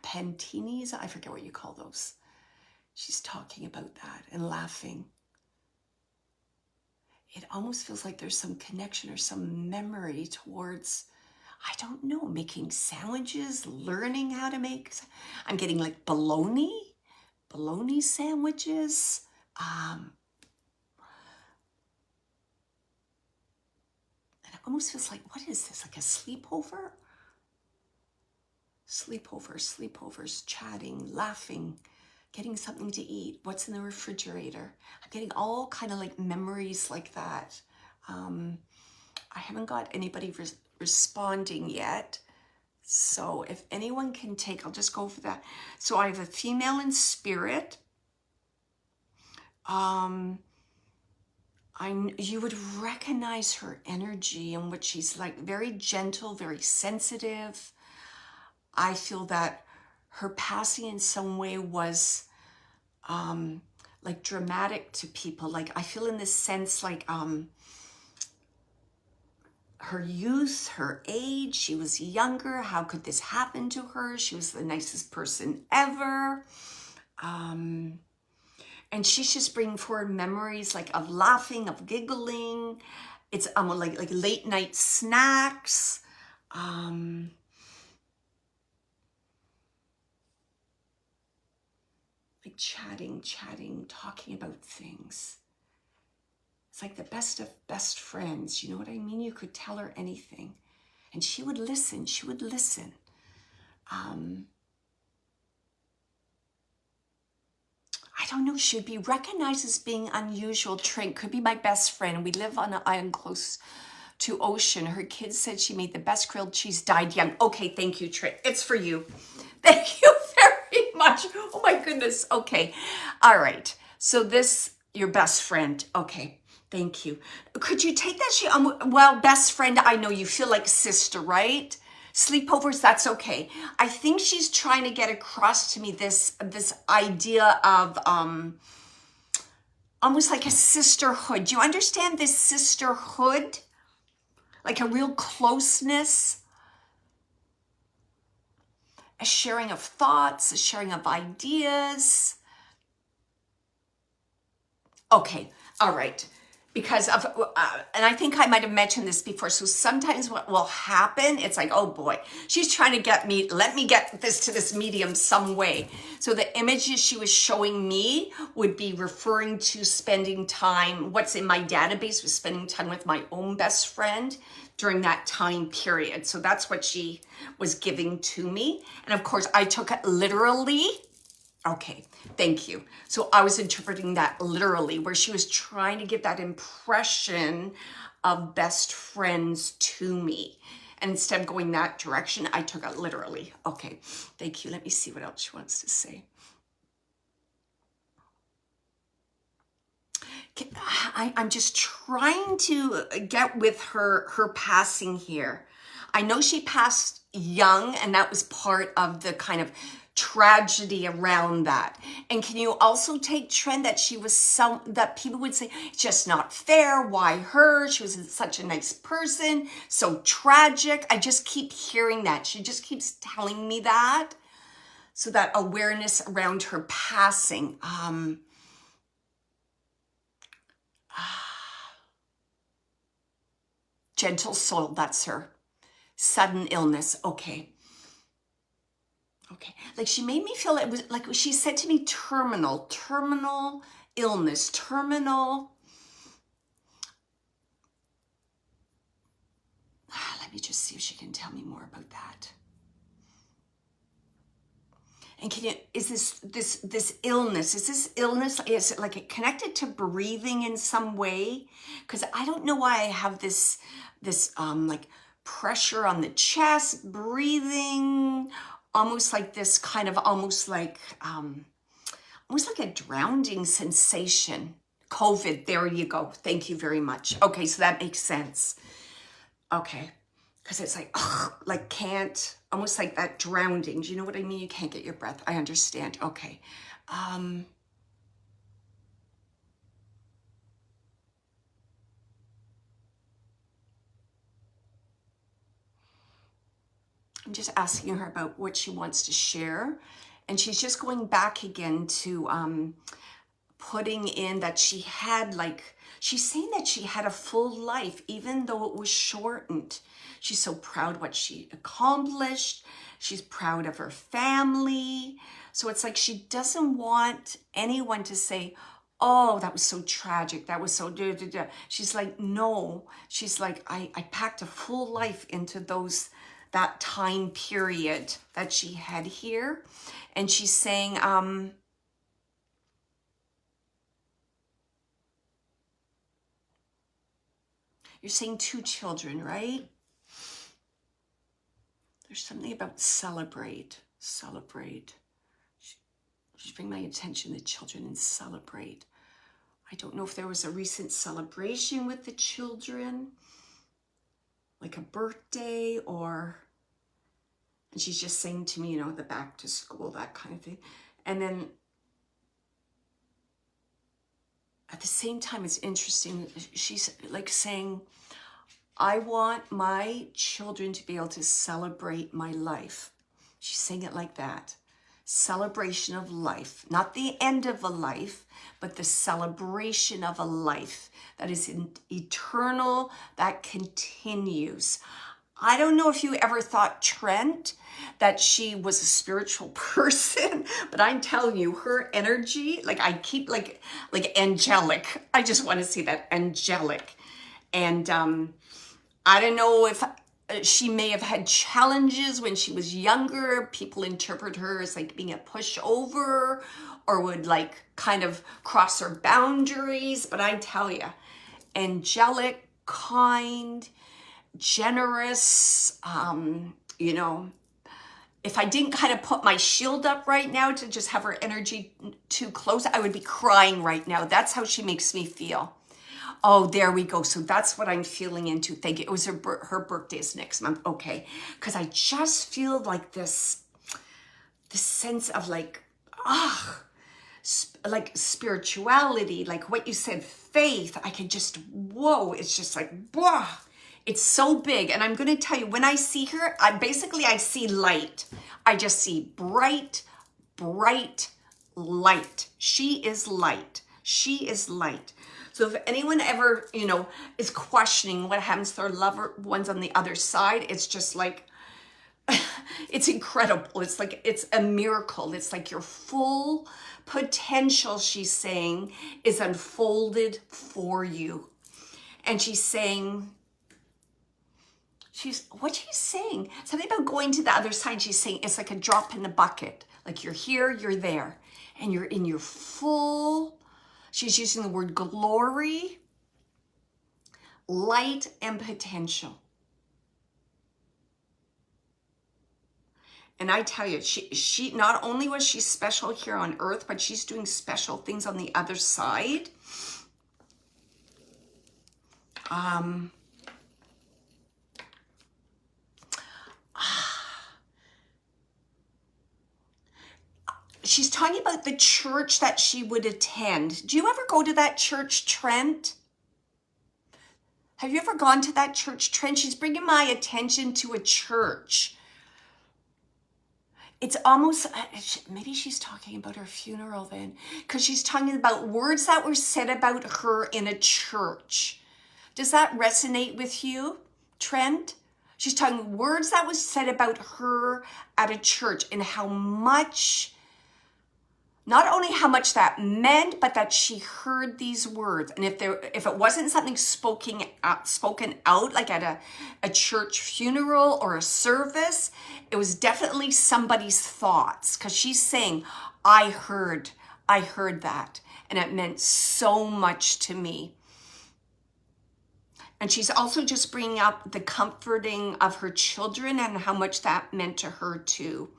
pantinis. I forget what you call those. She's talking about that and laughing. It almost feels like there's some connection or some memory towards, I don't know, making sandwiches, learning how to make. I'm getting like bologna sandwiches. And it almost feels like, what is this? Like a sleepover? Sleepovers, chatting, laughing, getting something to eat. What's in the refrigerator? I'm getting all kind of like memories like that. I haven't got anybody responding yet. So if anyone can take, I'll just go for that. So I have a female in spirit. You would recognize her energy and what she's like, very gentle, very sensitive. I feel that her passing in some way was like dramatic to people. Like I feel in this sense like her youth, her age, she was younger. How could this happen to her? She was the nicest person ever. And she's just bringing forward memories like of laughing, of giggling. It's like late night snacks. Like chatting, talking about things. It's like the best of best friends. You know what I mean? You could tell her anything and she would listen. I don't know, she would be recognized as being unusual. Trent could be my best friend. We live on an island close to ocean. Her kids said she made the best grilled cheese, died young. Okay, thank you, Trent. It's for you. Thank you very much. Oh my goodness. Okay. All right. So this, your best friend. Okay. Thank you. Could you take that? Well, best friend, I know you feel like sister, right? Sleepovers, that's okay. I think she's trying to get across to me this idea of almost like a sisterhood. Do you understand this sisterhood? Like a real closeness, a sharing of thoughts, a sharing of ideas. Okay, all right. Because of, and I think I might have mentioned this before. So sometimes what will happen, it's like, oh boy, she's trying to get me, let me get this to this medium some way. So the images she was showing me would be referring to spending time, what's in my database was spending time with my own best friend during that time period. So that's what she was giving to me. And of course I took it literally. Okay, thank you. So I was interpreting that literally, where she was trying to give that impression of best friends to me. And instead of going that direction, I took it literally. Okay, thank you. Let me see what else she wants to say. I'm just trying to get with her passing here. I know she passed young, and that was part of the kind of tragedy around that. And can you also take Trent that she was that people would say, it's just not fair, why her? She was such a nice person, so tragic. I just keep hearing that. She just keeps telling me that. So that awareness around her passing. Gentle soul, that's her. Sudden illness, okay. Okay, like she made me feel, it was like she said to me, terminal illness, terminal. Let me just see if she can tell me more about that. And can you, is this illness, is it like it connected to breathing in some way? Because I don't know why I have this like pressure on the chest, breathing, almost like this kind of almost like a drowning sensation. COVID, there you go. Thank you very much. Okay, so that makes sense. Okay, because it's like, ugh, like can't, almost like that drowning. Do you know what I mean? You can't get your breath. I understand. Okay. I'm just asking her about what she wants to share. And she's just going back again to putting in that she had she's saying that she had a full life, even though it was shortened. She's so proud what she accomplished. She's proud of her family. So it's like she doesn't want anyone to say, oh, that was so tragic. That was so da, da, da. She's like, no. She's like, I packed a full life into that time period that she had here. And she's saying, you're saying 2 children, right? There's something about celebrate. Just bring my attention to children and celebrate. I don't know if there was a recent celebration with the children, like a birthday and she's just saying to me, the back to school, that kind of thing. And then at the same time, it's interesting. She's like saying, I want my children to be able to celebrate my life. She's saying it like that. Celebration of life, not the end of a life, but the celebration of a life that is eternal, that continues. I don't know if you ever thought, Trent, that she was a spiritual person, but I'm telling you, her energy, like I keep like angelic. I just want to see that angelic. And I don't know if she may have had challenges when she was younger. People interpret her as like being a pushover or would like kind of cross her boundaries. But I tell you, angelic, kind, generous, you know, if I didn't kind of put my shield up right now to just have her energy too close, I would be crying right now. That's how she makes me feel. Oh, there we go. So that's what I'm feeling into. Thank you. It was her birthday is next month. Okay. Because I just feel like this sense of like, like spirituality, like what you said, faith. I can just, whoa, it's just like, whoa. It's so big. And I'm going to tell you, when I see her, I see light. I just see bright, bright light. She is light. She is light. So if anyone ever, you know, is questioning what happens to their loved ones on the other side, it's just like, it's incredible. It's like, it's a miracle. It's like your full potential, she's saying, is unfolded for you. And she's saying, what's she saying? Something about going to the other side. She's saying it's like a drop in the bucket. Like you're here, you're there, and you're in your full, she's using the word glory, light, and potential. And I tell you, she not only was she special here on earth, but she's doing special things on the other side. She's talking about the church that she would attend. Do you ever go to that church, Trent? Have you ever gone to that church, Trent? She's bringing my attention to a church. It's almost, maybe she's talking about her funeral then, because she's talking about words that were said about her in a church. Does that resonate with you, Trent? She's talking words that was said about her at a church and how much, not only how much that meant, but that she heard these words. And if it wasn't something spoken out, like at a church funeral or a service, it was definitely somebody's thoughts. Because she's saying, I heard that. And it meant so much to me. And she's also just bringing up the comforting of her children and how much that meant to her too.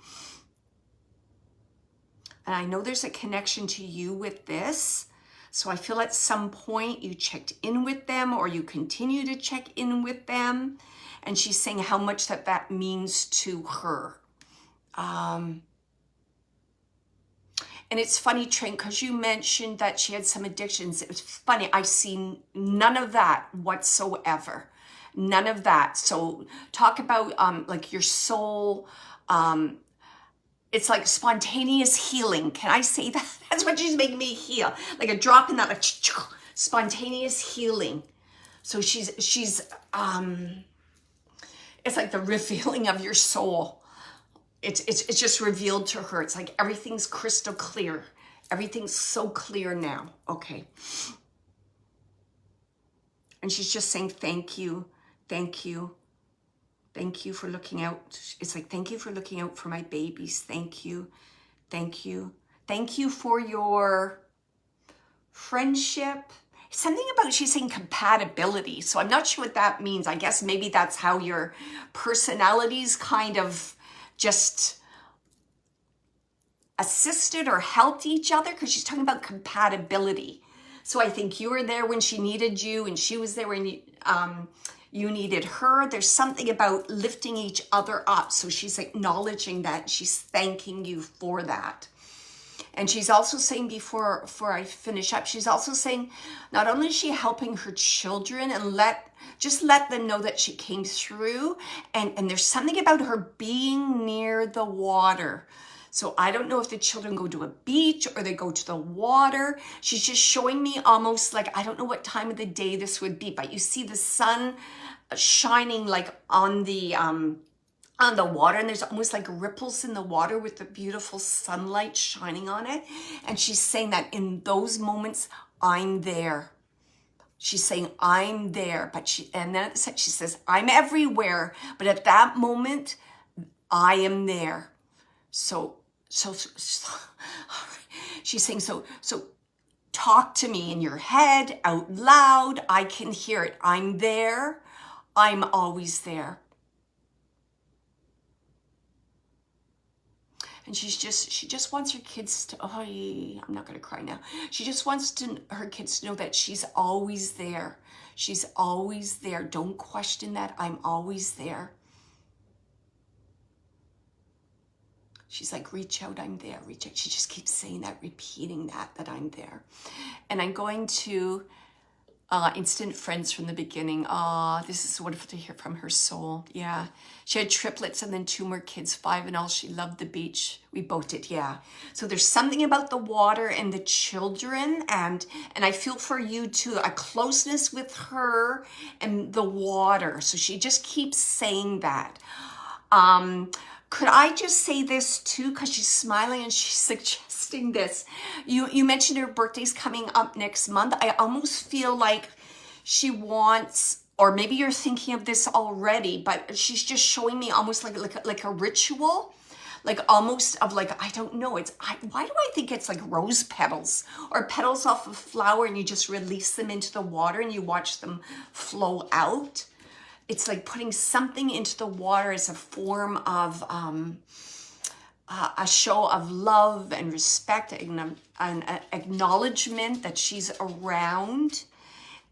And I know there's a connection to you with this. So I feel at some point you checked in with them or you continue to check in with them. And she's saying how much that means to her. And it's funny, Trent, because you mentioned that she had some addictions. It was funny. I see none of that whatsoever. None of that. So talk about like your soul, it's like spontaneous healing. Can I say that? That's what she's making me heal. Like a drop in that, like spontaneous healing. So she's it's like the revealing of your soul. It's just revealed to her. It's like everything's crystal clear. Everything's so clear now. Okay. And she's just saying, thank you. Thank you. Thank you for looking out. It's like, thank you for looking out for my babies. Thank you. Thank you. Thank you for your friendship. Something about, she's saying compatibility. So I'm not sure what that means. I guess maybe that's how your personalities kind of just assisted or helped each other, because she's talking about compatibility. So I think you were there when she needed you and she was there when you needed her. There's something about lifting each other up. So she's acknowledging that. She's thanking you for that. And she's also saying, before I finish up, she's also saying, not only is she helping her children and just let them know that she came through, and there's something about her being near the water. So I don't know if the children go to a beach or they go to the water. She's just showing me almost like, I don't know what time of the day this would be, but you see the sun shining like on the water, and there's almost like ripples in the water with the beautiful sunlight shining on it. And she's saying that in those moments, I'm there. She's saying, I'm there, and then at the second she says, I'm everywhere, but at that moment, I am there. So she's saying, so talk to me in your head, out loud. I can hear it. I'm there. I'm always there. And she just wants her kids to, oh, I'm not going to cry now. She just wants her kids to know that she's always there. She's always there. Don't question that. I'm always there. She's like, reach out, I'm there, reach out. She just keeps saying that, repeating that I'm there. And I'm going to Instant Friends from the beginning. This is wonderful to hear from her soul. Yeah. She had triplets and then 2 more kids, 5 in all. She loved the beach. We both did, yeah. So there's something about the water and the children, and I feel for you too, a closeness with her and the water. So she just keeps saying that. Could I just say this too, because she's smiling and she's suggesting this. You mentioned her birthday's coming up next month. I almost feel like she wants, or maybe you're thinking of this already, but she's just showing me almost like a ritual, like almost of like, I don't know, why do I think it's like rose petals or petals off a flower, and you just release them into the water and you watch them flow out. It's like putting something into the water as a form of a show of love and respect and an acknowledgement that she's around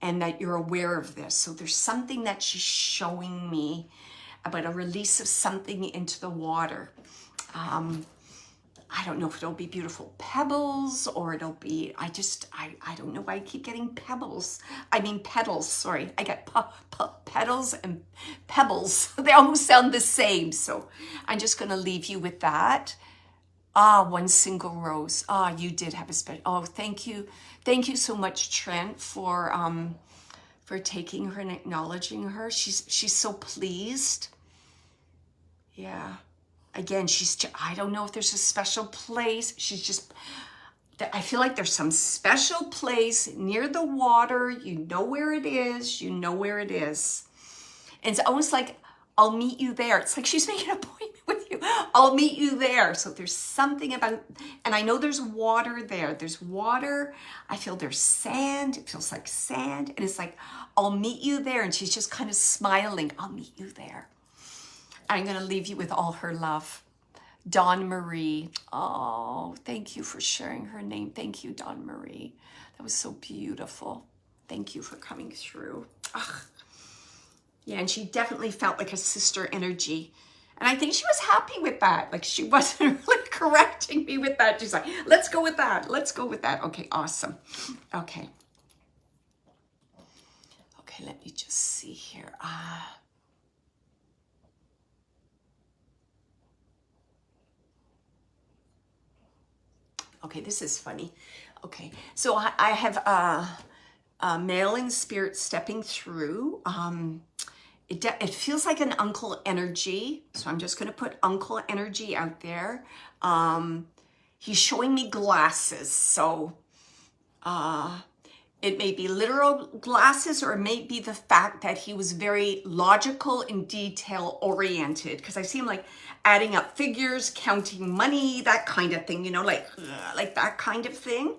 and that you're aware of this. So there's something that she's showing me about a release of something into the water. I don't know if it'll be beautiful pebbles or it'll be, I don't know why I keep getting petals, sorry. I get petals and pebbles. They almost sound the same. So I'm just going to leave you with that. One single rose. You did have a special, thank you. Thank you so much, Trent, for taking her and acknowledging her. She's so pleased. Yeah. Again, I don't know if there's a special place. I feel like there's some special place near the water. You know where it is. You know where it is. And it's almost like, I'll meet you there. It's like she's making an appointment with you. I'll meet you there. So there's something about, and I know there's water there. There's water. I feel there's sand. It feels like sand. And it's like, I'll meet you there. And she's just kind of smiling. I'll meet you there. I'm going to leave you with all her love. Dawn Marie. Oh, thank you for sharing her name. Thank you, Dawn Marie. That was so beautiful. Thank you for coming through. Ugh. Yeah, and she definitely felt like a sister energy. And I think she was happy with that. Like she wasn't really correcting me with that. She's like, let's go with that. Let's go with that. Okay, awesome. Okay. Okay, let me just see here. Okay, this is funny. Okay, so I have a male in spirit stepping through. It feels like an uncle energy, so I'm just going to put uncle energy out there. He's showing me glasses, so it may be literal glasses, or it may be the fact that he was very logical and detail oriented, because I see him like adding up figures, counting money, that kind of thing, you know, like that kind of thing.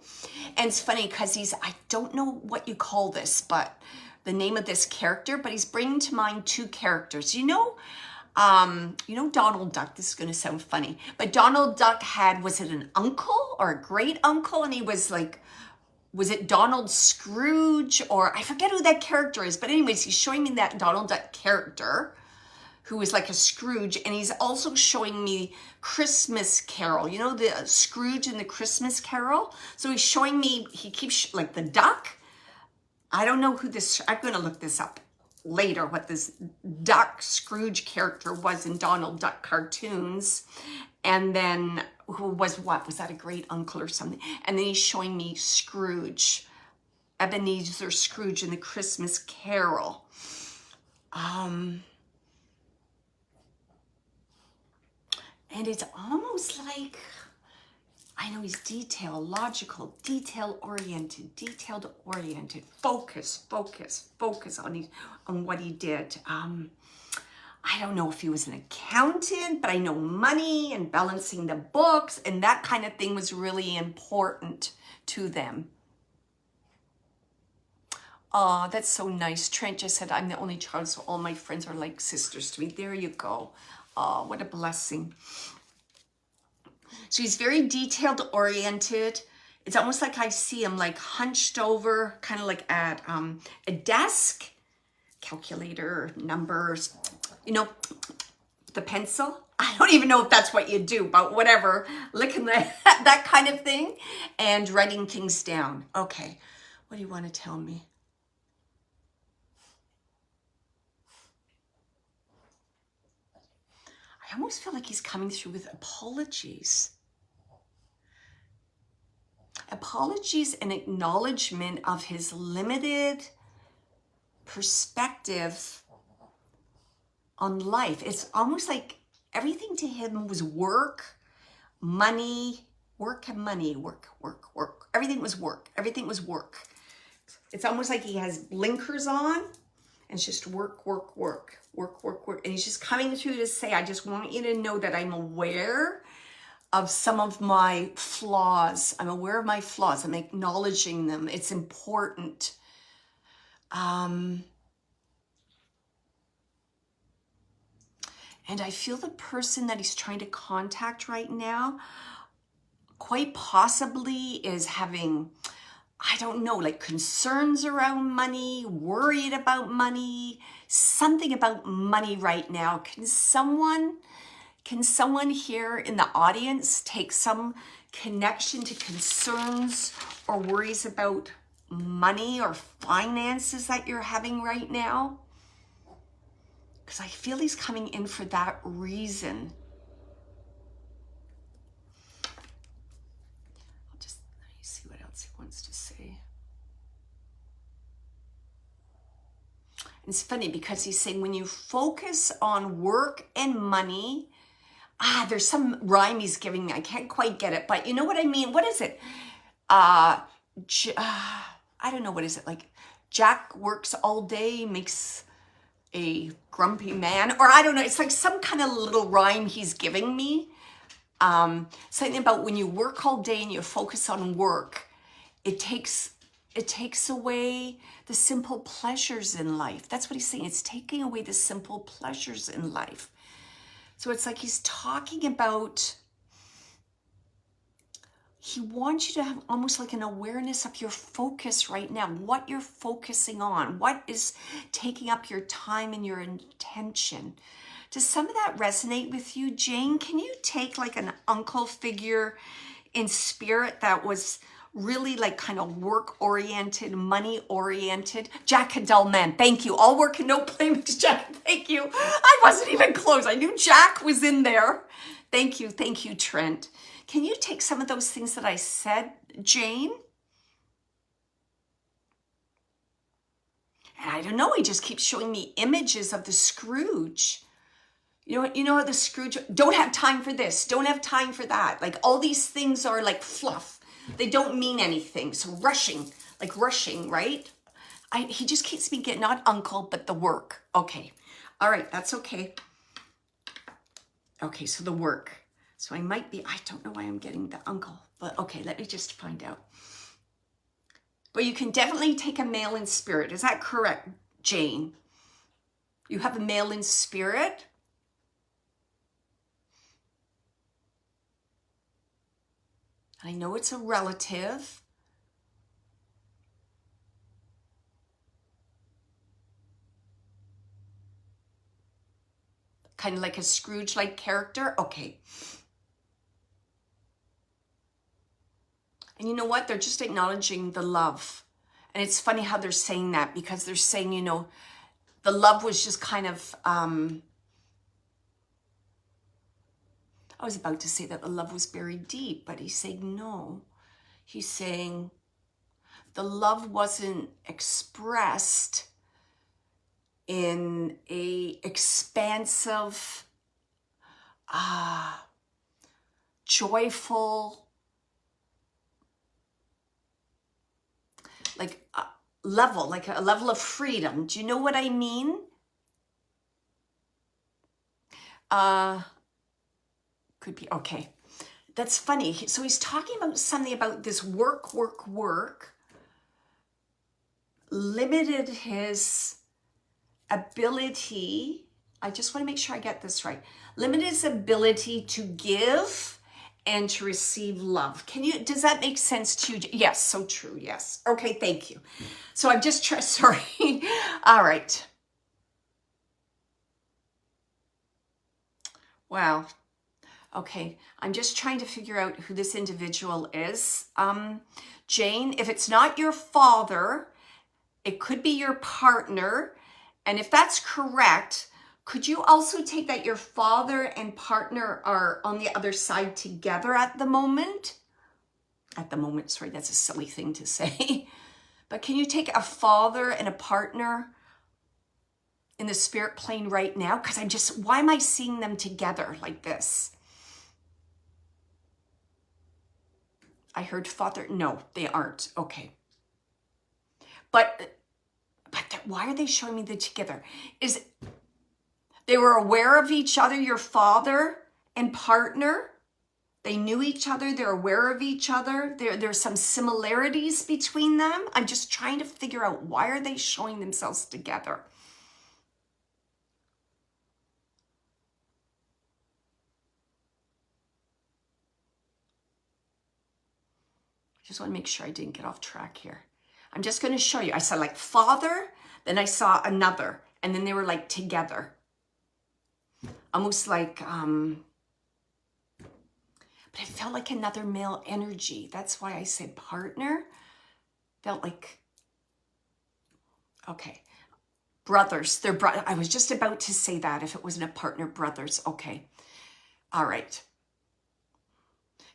And it's funny because I don't know what you call this, but the name of this character, but he's bringing to mind 2 characters. You know Donald Duck, this is going to sound funny, but Donald Duck was it an uncle or a great uncle? And he was like, was it Donald Scrooge, or I forget who that character is, but anyways, he's showing me that Donald Duck character who is like a Scrooge, and he's also showing me Christmas Carol, you know, the Scrooge in the Christmas Carol. So he's showing me, he keeps like the duck. I don't know who this, I'm going to look this up later, what this Duck Scrooge character was in Donald Duck cartoons. And then who was what? Was that a great uncle or something? And then he's showing me Scrooge, Ebenezer Scrooge in the Christmas Carol. And it's almost like, I know he's detailed, logical, detailed-oriented, focus on what he did. I don't know if he was an accountant, but I know money and balancing the books and that kind of thing was really important to them. Oh, that's so nice. Trent just said, I'm the only child, so all my friends are like sisters to me. There you go. Oh, what a blessing. So he's very detailed oriented. It's almost like I see him like hunched over, kind of like at a desk, calculator, numbers, you know, the pencil. I don't even know if that's what you do, but whatever, licking that kind of thing and writing things down. Okay, what do you want to tell me? I almost feel like he's coming through with apologies. Apologies and acknowledgement of his limited perspective on life. It's almost like everything to him was work, money, work and money, work. Everything was work. Everything was work. It's almost like he has blinkers on and it's just work. And he's just coming through to say, I just want you to know that I'm aware of some of my flaws. I'm aware of my flaws. I'm acknowledging them. It's important. And I feel the person that he's trying to contact right now quite possibly is having, I don't know, like concerns around money, worried about money, something about money right now. Can someone here in the audience take some connection to concerns or worries about money or finances that you're having right now? Because I feel he's coming in for that reason. Let me see what else he wants to say. It's funny because he's saying when you focus on work and money, there's some rhyme he's giving me. I can't quite get it, but you know what I mean? What is it? I don't know. What is it? Like Jack works all day, makes a grumpy man, or I don't know. It's like some kind of little rhyme he's giving me. Something about when you work all day and you focus on work, it takes away the simple pleasures in life. That's what he's saying. It's taking away the simple pleasures in life. So it's like he's talking about, he wants you to have almost like an awareness of your focus right now, what you're focusing on, what is taking up your time and your intention. Does some of that resonate with you, Jane? Can you take like an uncle figure in spirit that was really like kind of work-oriented, money-oriented? Jack Cadell-Man, thank you. All work and no play makes Jack, thank you. I wasn't even close. I knew Jack was in there. Thank you, Trent. Can you take some of those things that I said, Jane? And I don't know, he just keeps showing me images of the Scrooge. You know how the Scrooge, don't have time for this, don't have time for that. Like all these things are like fluff. They don't mean anything. So rushing, right? He just keeps me getting, not uncle, but the work. Okay. All right. That's okay. Okay. So the work. So I don't know why I'm getting the uncle, but okay. Let me just find out. But you can definitely take a male in spirit. Is that correct, Jane? You have a male in spirit? I know it's a relative. Kind of like a Scrooge-like character. Okay. And you know what? They're just acknowledging the love. And it's funny how they're saying that, because they're saying, you know, the love was just kind of, I was about to say that the love was buried deep, but he's saying no. He's saying the love wasn't expressed in a expansive, joyful, like a level, like a level of freedom. Do you know what I mean? Could be, okay. That's funny. So he's talking about something about this work, limited his ability. I just want to make sure I get this right. Limited his ability to give and to receive love. Does that make sense to you? Yes, so true. Yes. Okay, thank you. So I'm just sorry. All right. Wow. Okay, I'm just trying to figure out who this individual is. Jane, if it's not your father, it could be your partner. And if that's correct, could you also take that your father and partner are on the other side together at the moment? At the moment, sorry, that's a silly thing to say. But can you take a father and a partner in the spirit plane right now? Because why am I seeing them together like this? I heard father. No, they aren't. Okay. But why are they showing me the together? They were aware of each other, your father and partner? They knew each other. They're aware of each other. There's some similarities between them. I'm just trying to figure out, why are they showing themselves together? I just want to make sure I didn't get off track here. I'm just going to show you. I saw like father, then I saw another, and then they were like together. Almost like, but it felt like another male energy. That's why I said partner. Felt like, okay. Brothers, they're I was just about to say that if it wasn't a partner, brothers. Okay. All right.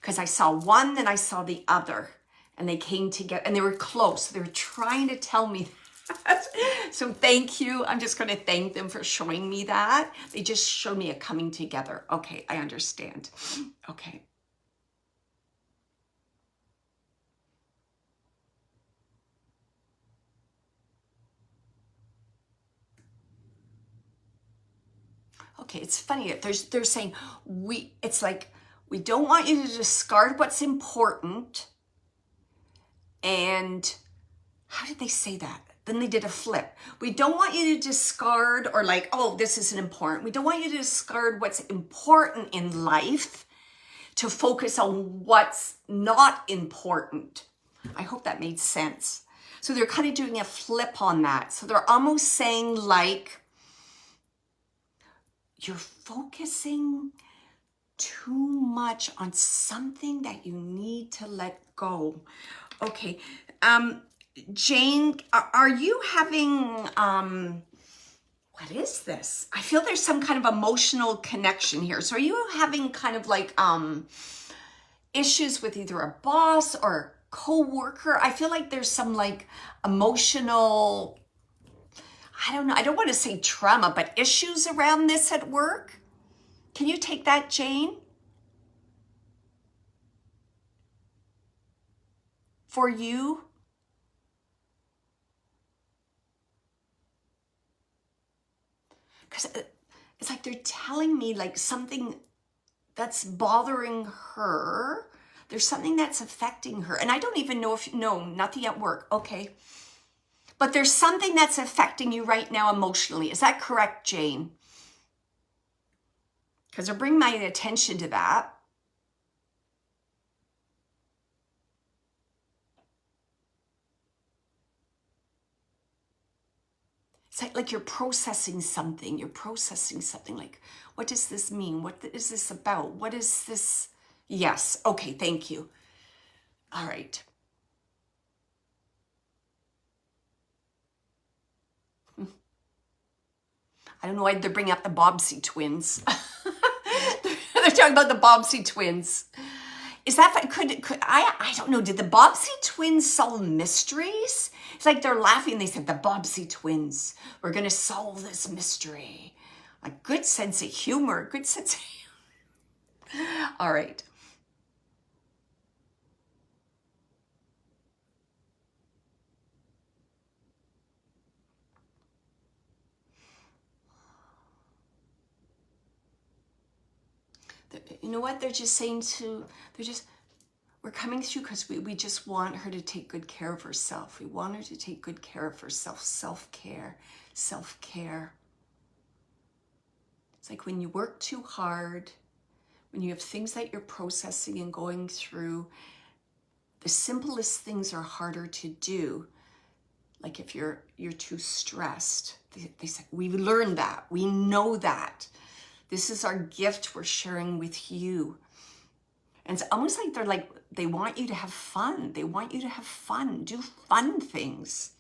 Because I saw one, then I saw the other, and they came together and they were close. They were trying to tell me that. So thank you. I'm just going to thank them for showing me that. They just showed me a coming together. Okay, I understand. Okay. Okay, it's funny. They're saying it's like, we don't want you to discard what's important. And how did they say that? Then they did a flip. We don't want you to discard, or like, oh, this isn't important. We don't want you to discard what's important in life to focus on what's not important. I hope that made sense. So they're kind of doing a flip on that. So they're almost saying like, you're focusing too much on something that you need to let go. Okay. Jane, are you having, what is this? I feel there's some kind of emotional connection here. So are you having kind of like issues with either a boss or a co-worker? I feel like there's some like emotional, I don't know, I don't want to say trauma, but issues around this at work. Can you take that, Jane? For you? Because it's like they're telling me like something that's bothering her. There's something that's affecting her. And I don't even know no, nothing at work. Okay. But there's something that's affecting you right now emotionally. Is that correct, Jane? Because they're bringing my attention to that. It's like you're processing something. You're processing something like, what does this mean? What is this about? What is this? Yes. Okay. Thank you. All right. I don't know why they're bringing up the Bobbsey twins. They're talking about the Bobbsey twins. Is that, I don't know, did the Bobbsey twins solve mysteries? It's like they're laughing. They said, the Bobbsey twins, we're going to solve this mystery. A good sense of humor, good sense of humor. All right. You know what? They're just saying to, we're coming through because we just want her to take good care of herself. We want her to take good care of herself. Self-care, self-care. It's like when you work too hard, when you have things that you're processing and going through, the simplest things are harder to do. Like if you're too stressed, they say, we've learned that, we know that. This is our gift we're sharing with you. And it's almost like they want you to have fun. They want you to have fun, do fun things.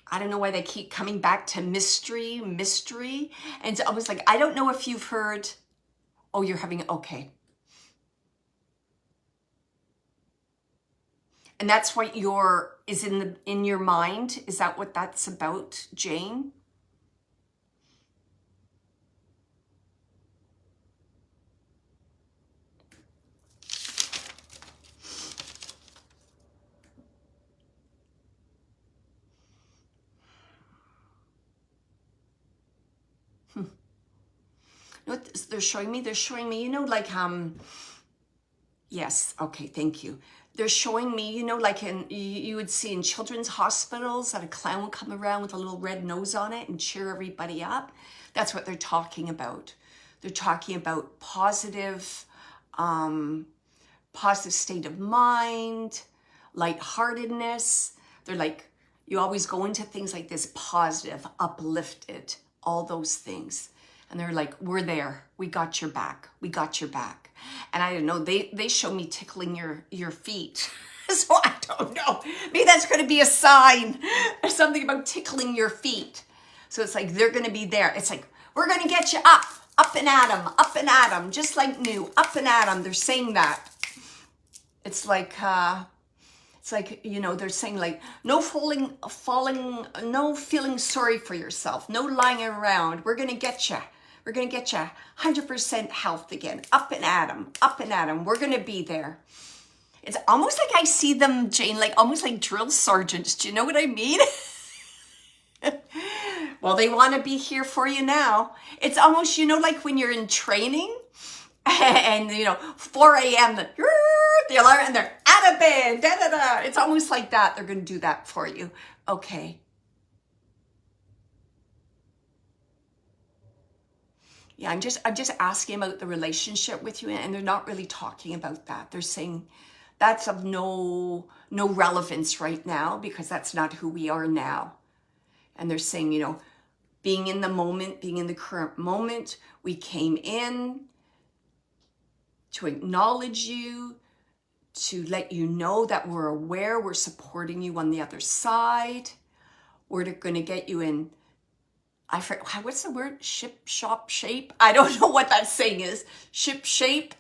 I don't know why they keep coming back to mystery. And it's almost like, I don't know if you've heard, oh, you're having, okay. And that's what is in your mind. Is that what that's about, Jane? You know what they're showing me? They're showing me, like, yes, okay, thank you. They're showing me, like you would see in children's hospitals that a clown would come around with a little red nose on it and cheer everybody up. That's what they're talking about. They're talking about positive state of mind, lightheartedness. They're like, you always go into things like this, positive, uplifted, all those things. And they're like, we're there. We got your back. We got your back. And I don't know, they show me tickling your feet. So I don't know. Maybe that's going to be a sign or something about tickling your feet. So it's like, they're going to be there. It's like, we're going to get you up and at 'em, just like new, up and at 'em. They're saying that. It's like, they're saying like, no no feeling sorry for yourself, no lying around. We're going to get you. We're going to get you 100% health again. Up and at 'em. We're going to be there. It's almost like I see them, Jane, like almost like drill sergeants. Do you know what I mean? Well, they want to be here for you now. It's almost, like when you're in training and, 4 a.m., the alarm, and they're out of bed, da-da-da. It's almost like that. They're going to do that for you. Okay. Yeah, I'm just asking about the relationship with you, and they're not really talking about that. They're saying that's of no relevance right now because that's not who we are now. And they're saying, being in the moment, being in the current moment, we came in to acknowledge you, to let you know that we're aware, we're supporting you on the other side. We're going to get you in, what's the word? Shop shape? I don't know what that saying is. Ship shape.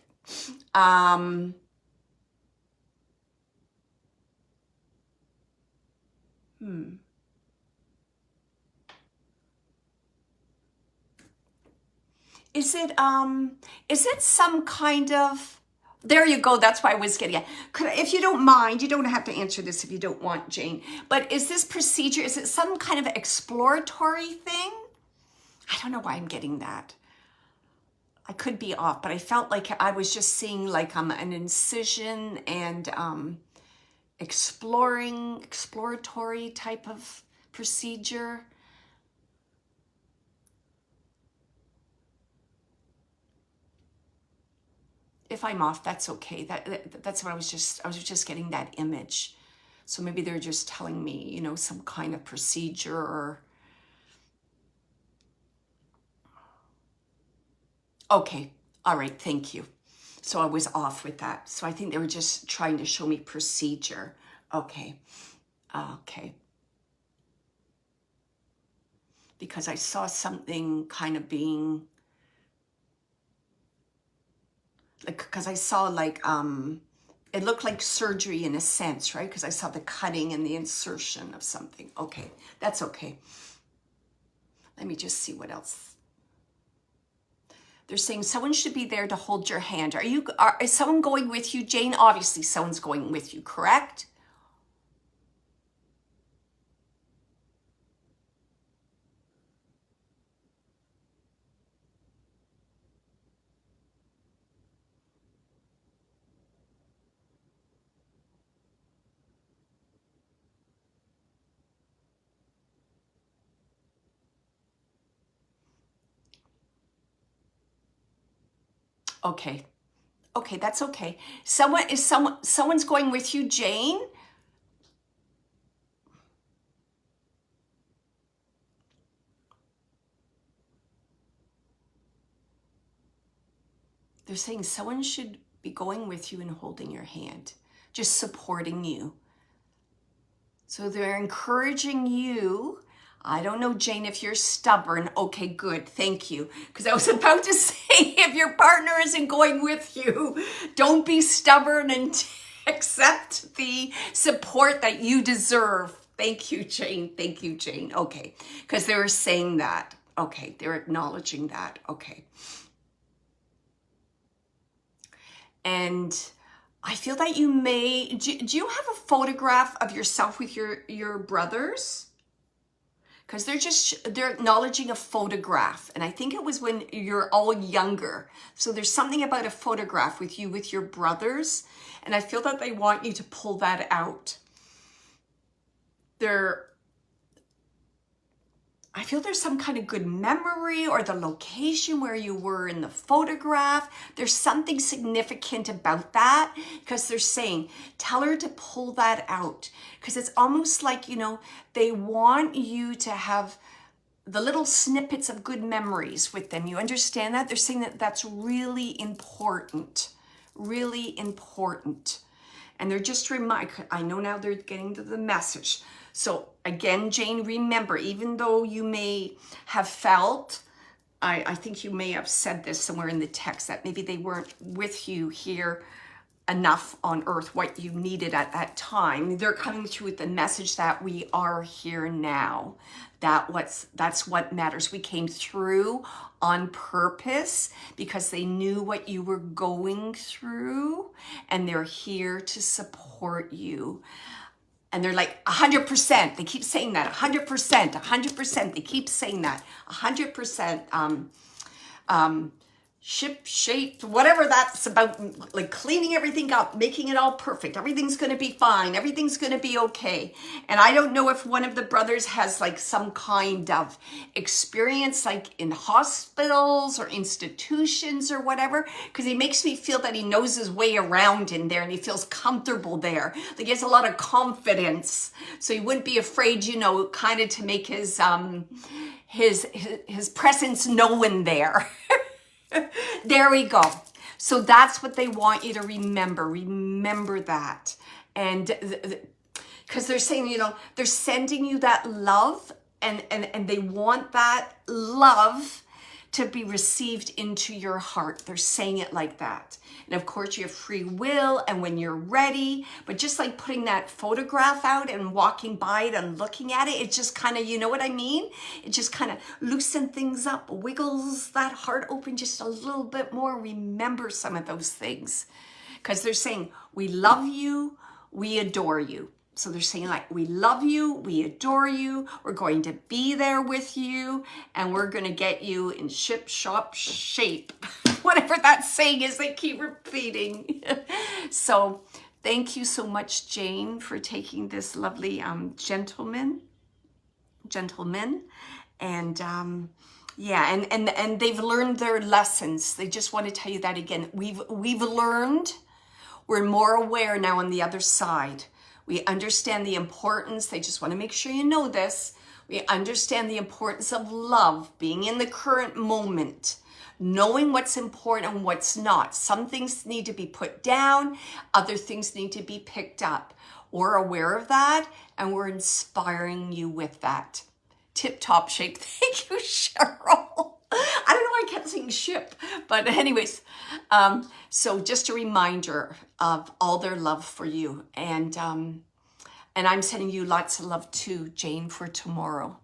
Is it some kind of, there you go, that's why I was getting it. If you don't mind, you don't have to answer this if you don't want, Jane, but is this procedure, is it some kind of exploratory thing? I don't know why I'm getting that. I could be off, but I felt like I was just seeing like an incision and exploratory type of procedure. If I'm off, that's okay. That's what I was just getting that image. So maybe they're just telling me, some kind of procedure or. Okay. All right. Thank you. So I was off with that. So I think they were just trying to show me procedure. Okay. Okay. Because I saw something kind of being like, because I saw like, it looked like surgery in a sense, right? Because I saw the cutting and the insertion of something. Okay, that's okay. Let me just see what else. They're saying someone should be there to hold your hand. Is someone going with you, Jane? Obviously, someone's going with you, correct? Okay. Okay, that's okay. Someone's going with you, Jane? They're saying someone should be going with you and holding your hand, just supporting you. So they're encouraging you. I don't know, Jane, if you're stubborn. Okay, good. Thank you. Because I was about to say, if your partner isn't going with you, don't be stubborn and accept the support that you deserve. Thank you, Jane. Thank you, Jane. Okay. Because they were saying that. Okay. They're acknowledging that. Okay. And I feel that you may, do you have a photograph of yourself with your brothers? Because they're acknowledging a photograph. And I think it was when you're all younger. So there's something about a photograph with you, with your brothers. And I feel that they want you to pull that out. I feel there's some kind of good memory or the location where you were in the photograph. There's something significant about that because they're saying, tell her to pull that out. Because it's almost like, you know, they want you to have the little snippets of good memories with them. You understand that? They're saying that that's really important, really important. And they're just I know now they're getting to the message. So again, Jane, remember, even though you may have felt, I think you may have said this somewhere in the text, that maybe they weren't with you here enough on earth, what you needed at that time. They're coming through with the message that we are here now. That's what matters. We came through on purpose because they knew what you were going through, and they're here to support you. And they're like 100%. They keep saying that 100%, 100%. They keep saying that 100%. Ship shaped, whatever that's about, like cleaning everything up, making it all perfect. Everything's going to be fine. Everything's going to be okay. And I don't know if one of the brothers has like some kind of experience, like in hospitals or institutions or whatever, because he makes me feel that he knows his way around in there and he feels comfortable there. Like he has a lot of confidence. So he wouldn't be afraid, you know, kind of to make his presence known there. There we go. So that's what they want you to remember. Remember that. And because they're saying, you know, they're sending you that love and they want that love to be received into your heart. They're saying it like that. And of course you have free will and when you're ready, but just like putting that photograph out and walking by it and looking at it, it just kind of, you know what I mean? It just kind of loosens things up, wiggles that heart open just a little bit more. Remember some of those things because they're saying, we love you, we adore you. So they're saying like, we love you, we adore you, we're going to be there with you, and we're going to get you in ship, shop, shape. Whatever that saying is, they keep repeating. So thank you so much, Jane, for taking this lovely gentleman. And yeah, and they've learned their lessons. They just want to tell you that again. We've learned, we're more aware now on the other side. We understand the importance. They just want to make sure you know this. We understand the importance of love, being in the current moment, knowing what's important and what's not. Some things need to be put down. Other things need to be picked up. We're aware of that, and we're inspiring you with that. Tip-top shape. Thank you, Cheryl. I don't know why I kept saying ship, but anyways, so just a reminder of all their love for you. And I'm sending you lots of love too, Jane, for tomorrow.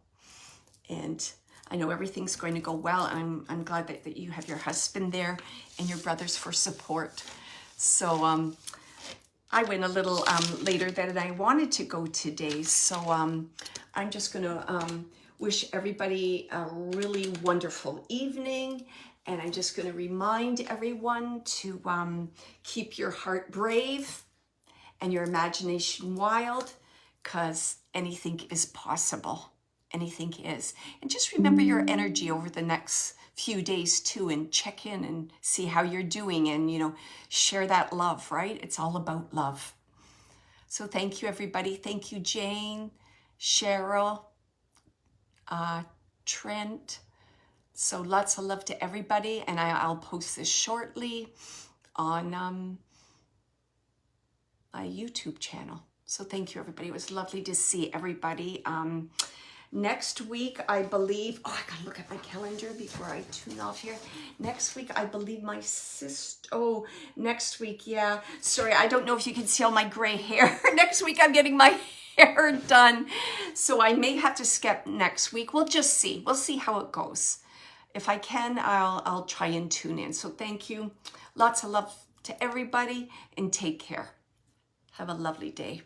And I know everything's going to go well. And I'm glad that you have your husband there and your brothers for support. So I went a little later than I wanted to go today. So I'm just going to wish everybody a really wonderful evening. And I'm just going to remind everyone to keep your heart brave and your imagination wild, because anything is possible. anything is. And just remember your energy over the next few days too, and check in and see how you're doing, and, you know, share that love, right? It's all about love. So thank you, everybody. Thank you, Jane, Cheryl, Trent. So lots of love to everybody, and I'll post this shortly on my YouTube channel. So thank you, everybody. It was lovely to see everybody. Next week, I believe, oh, I gotta look at my calendar before I tune off here. Next week, I believe my sister, oh, next week, yeah. Sorry, I don't know if you can see all my gray hair. Next week, I'm getting my hair done. So I may have to skip next week. We'll just see. We'll see how it goes. If I can, I'll try and tune in. So thank you. Lots of love to everybody, and take care. Have a lovely day.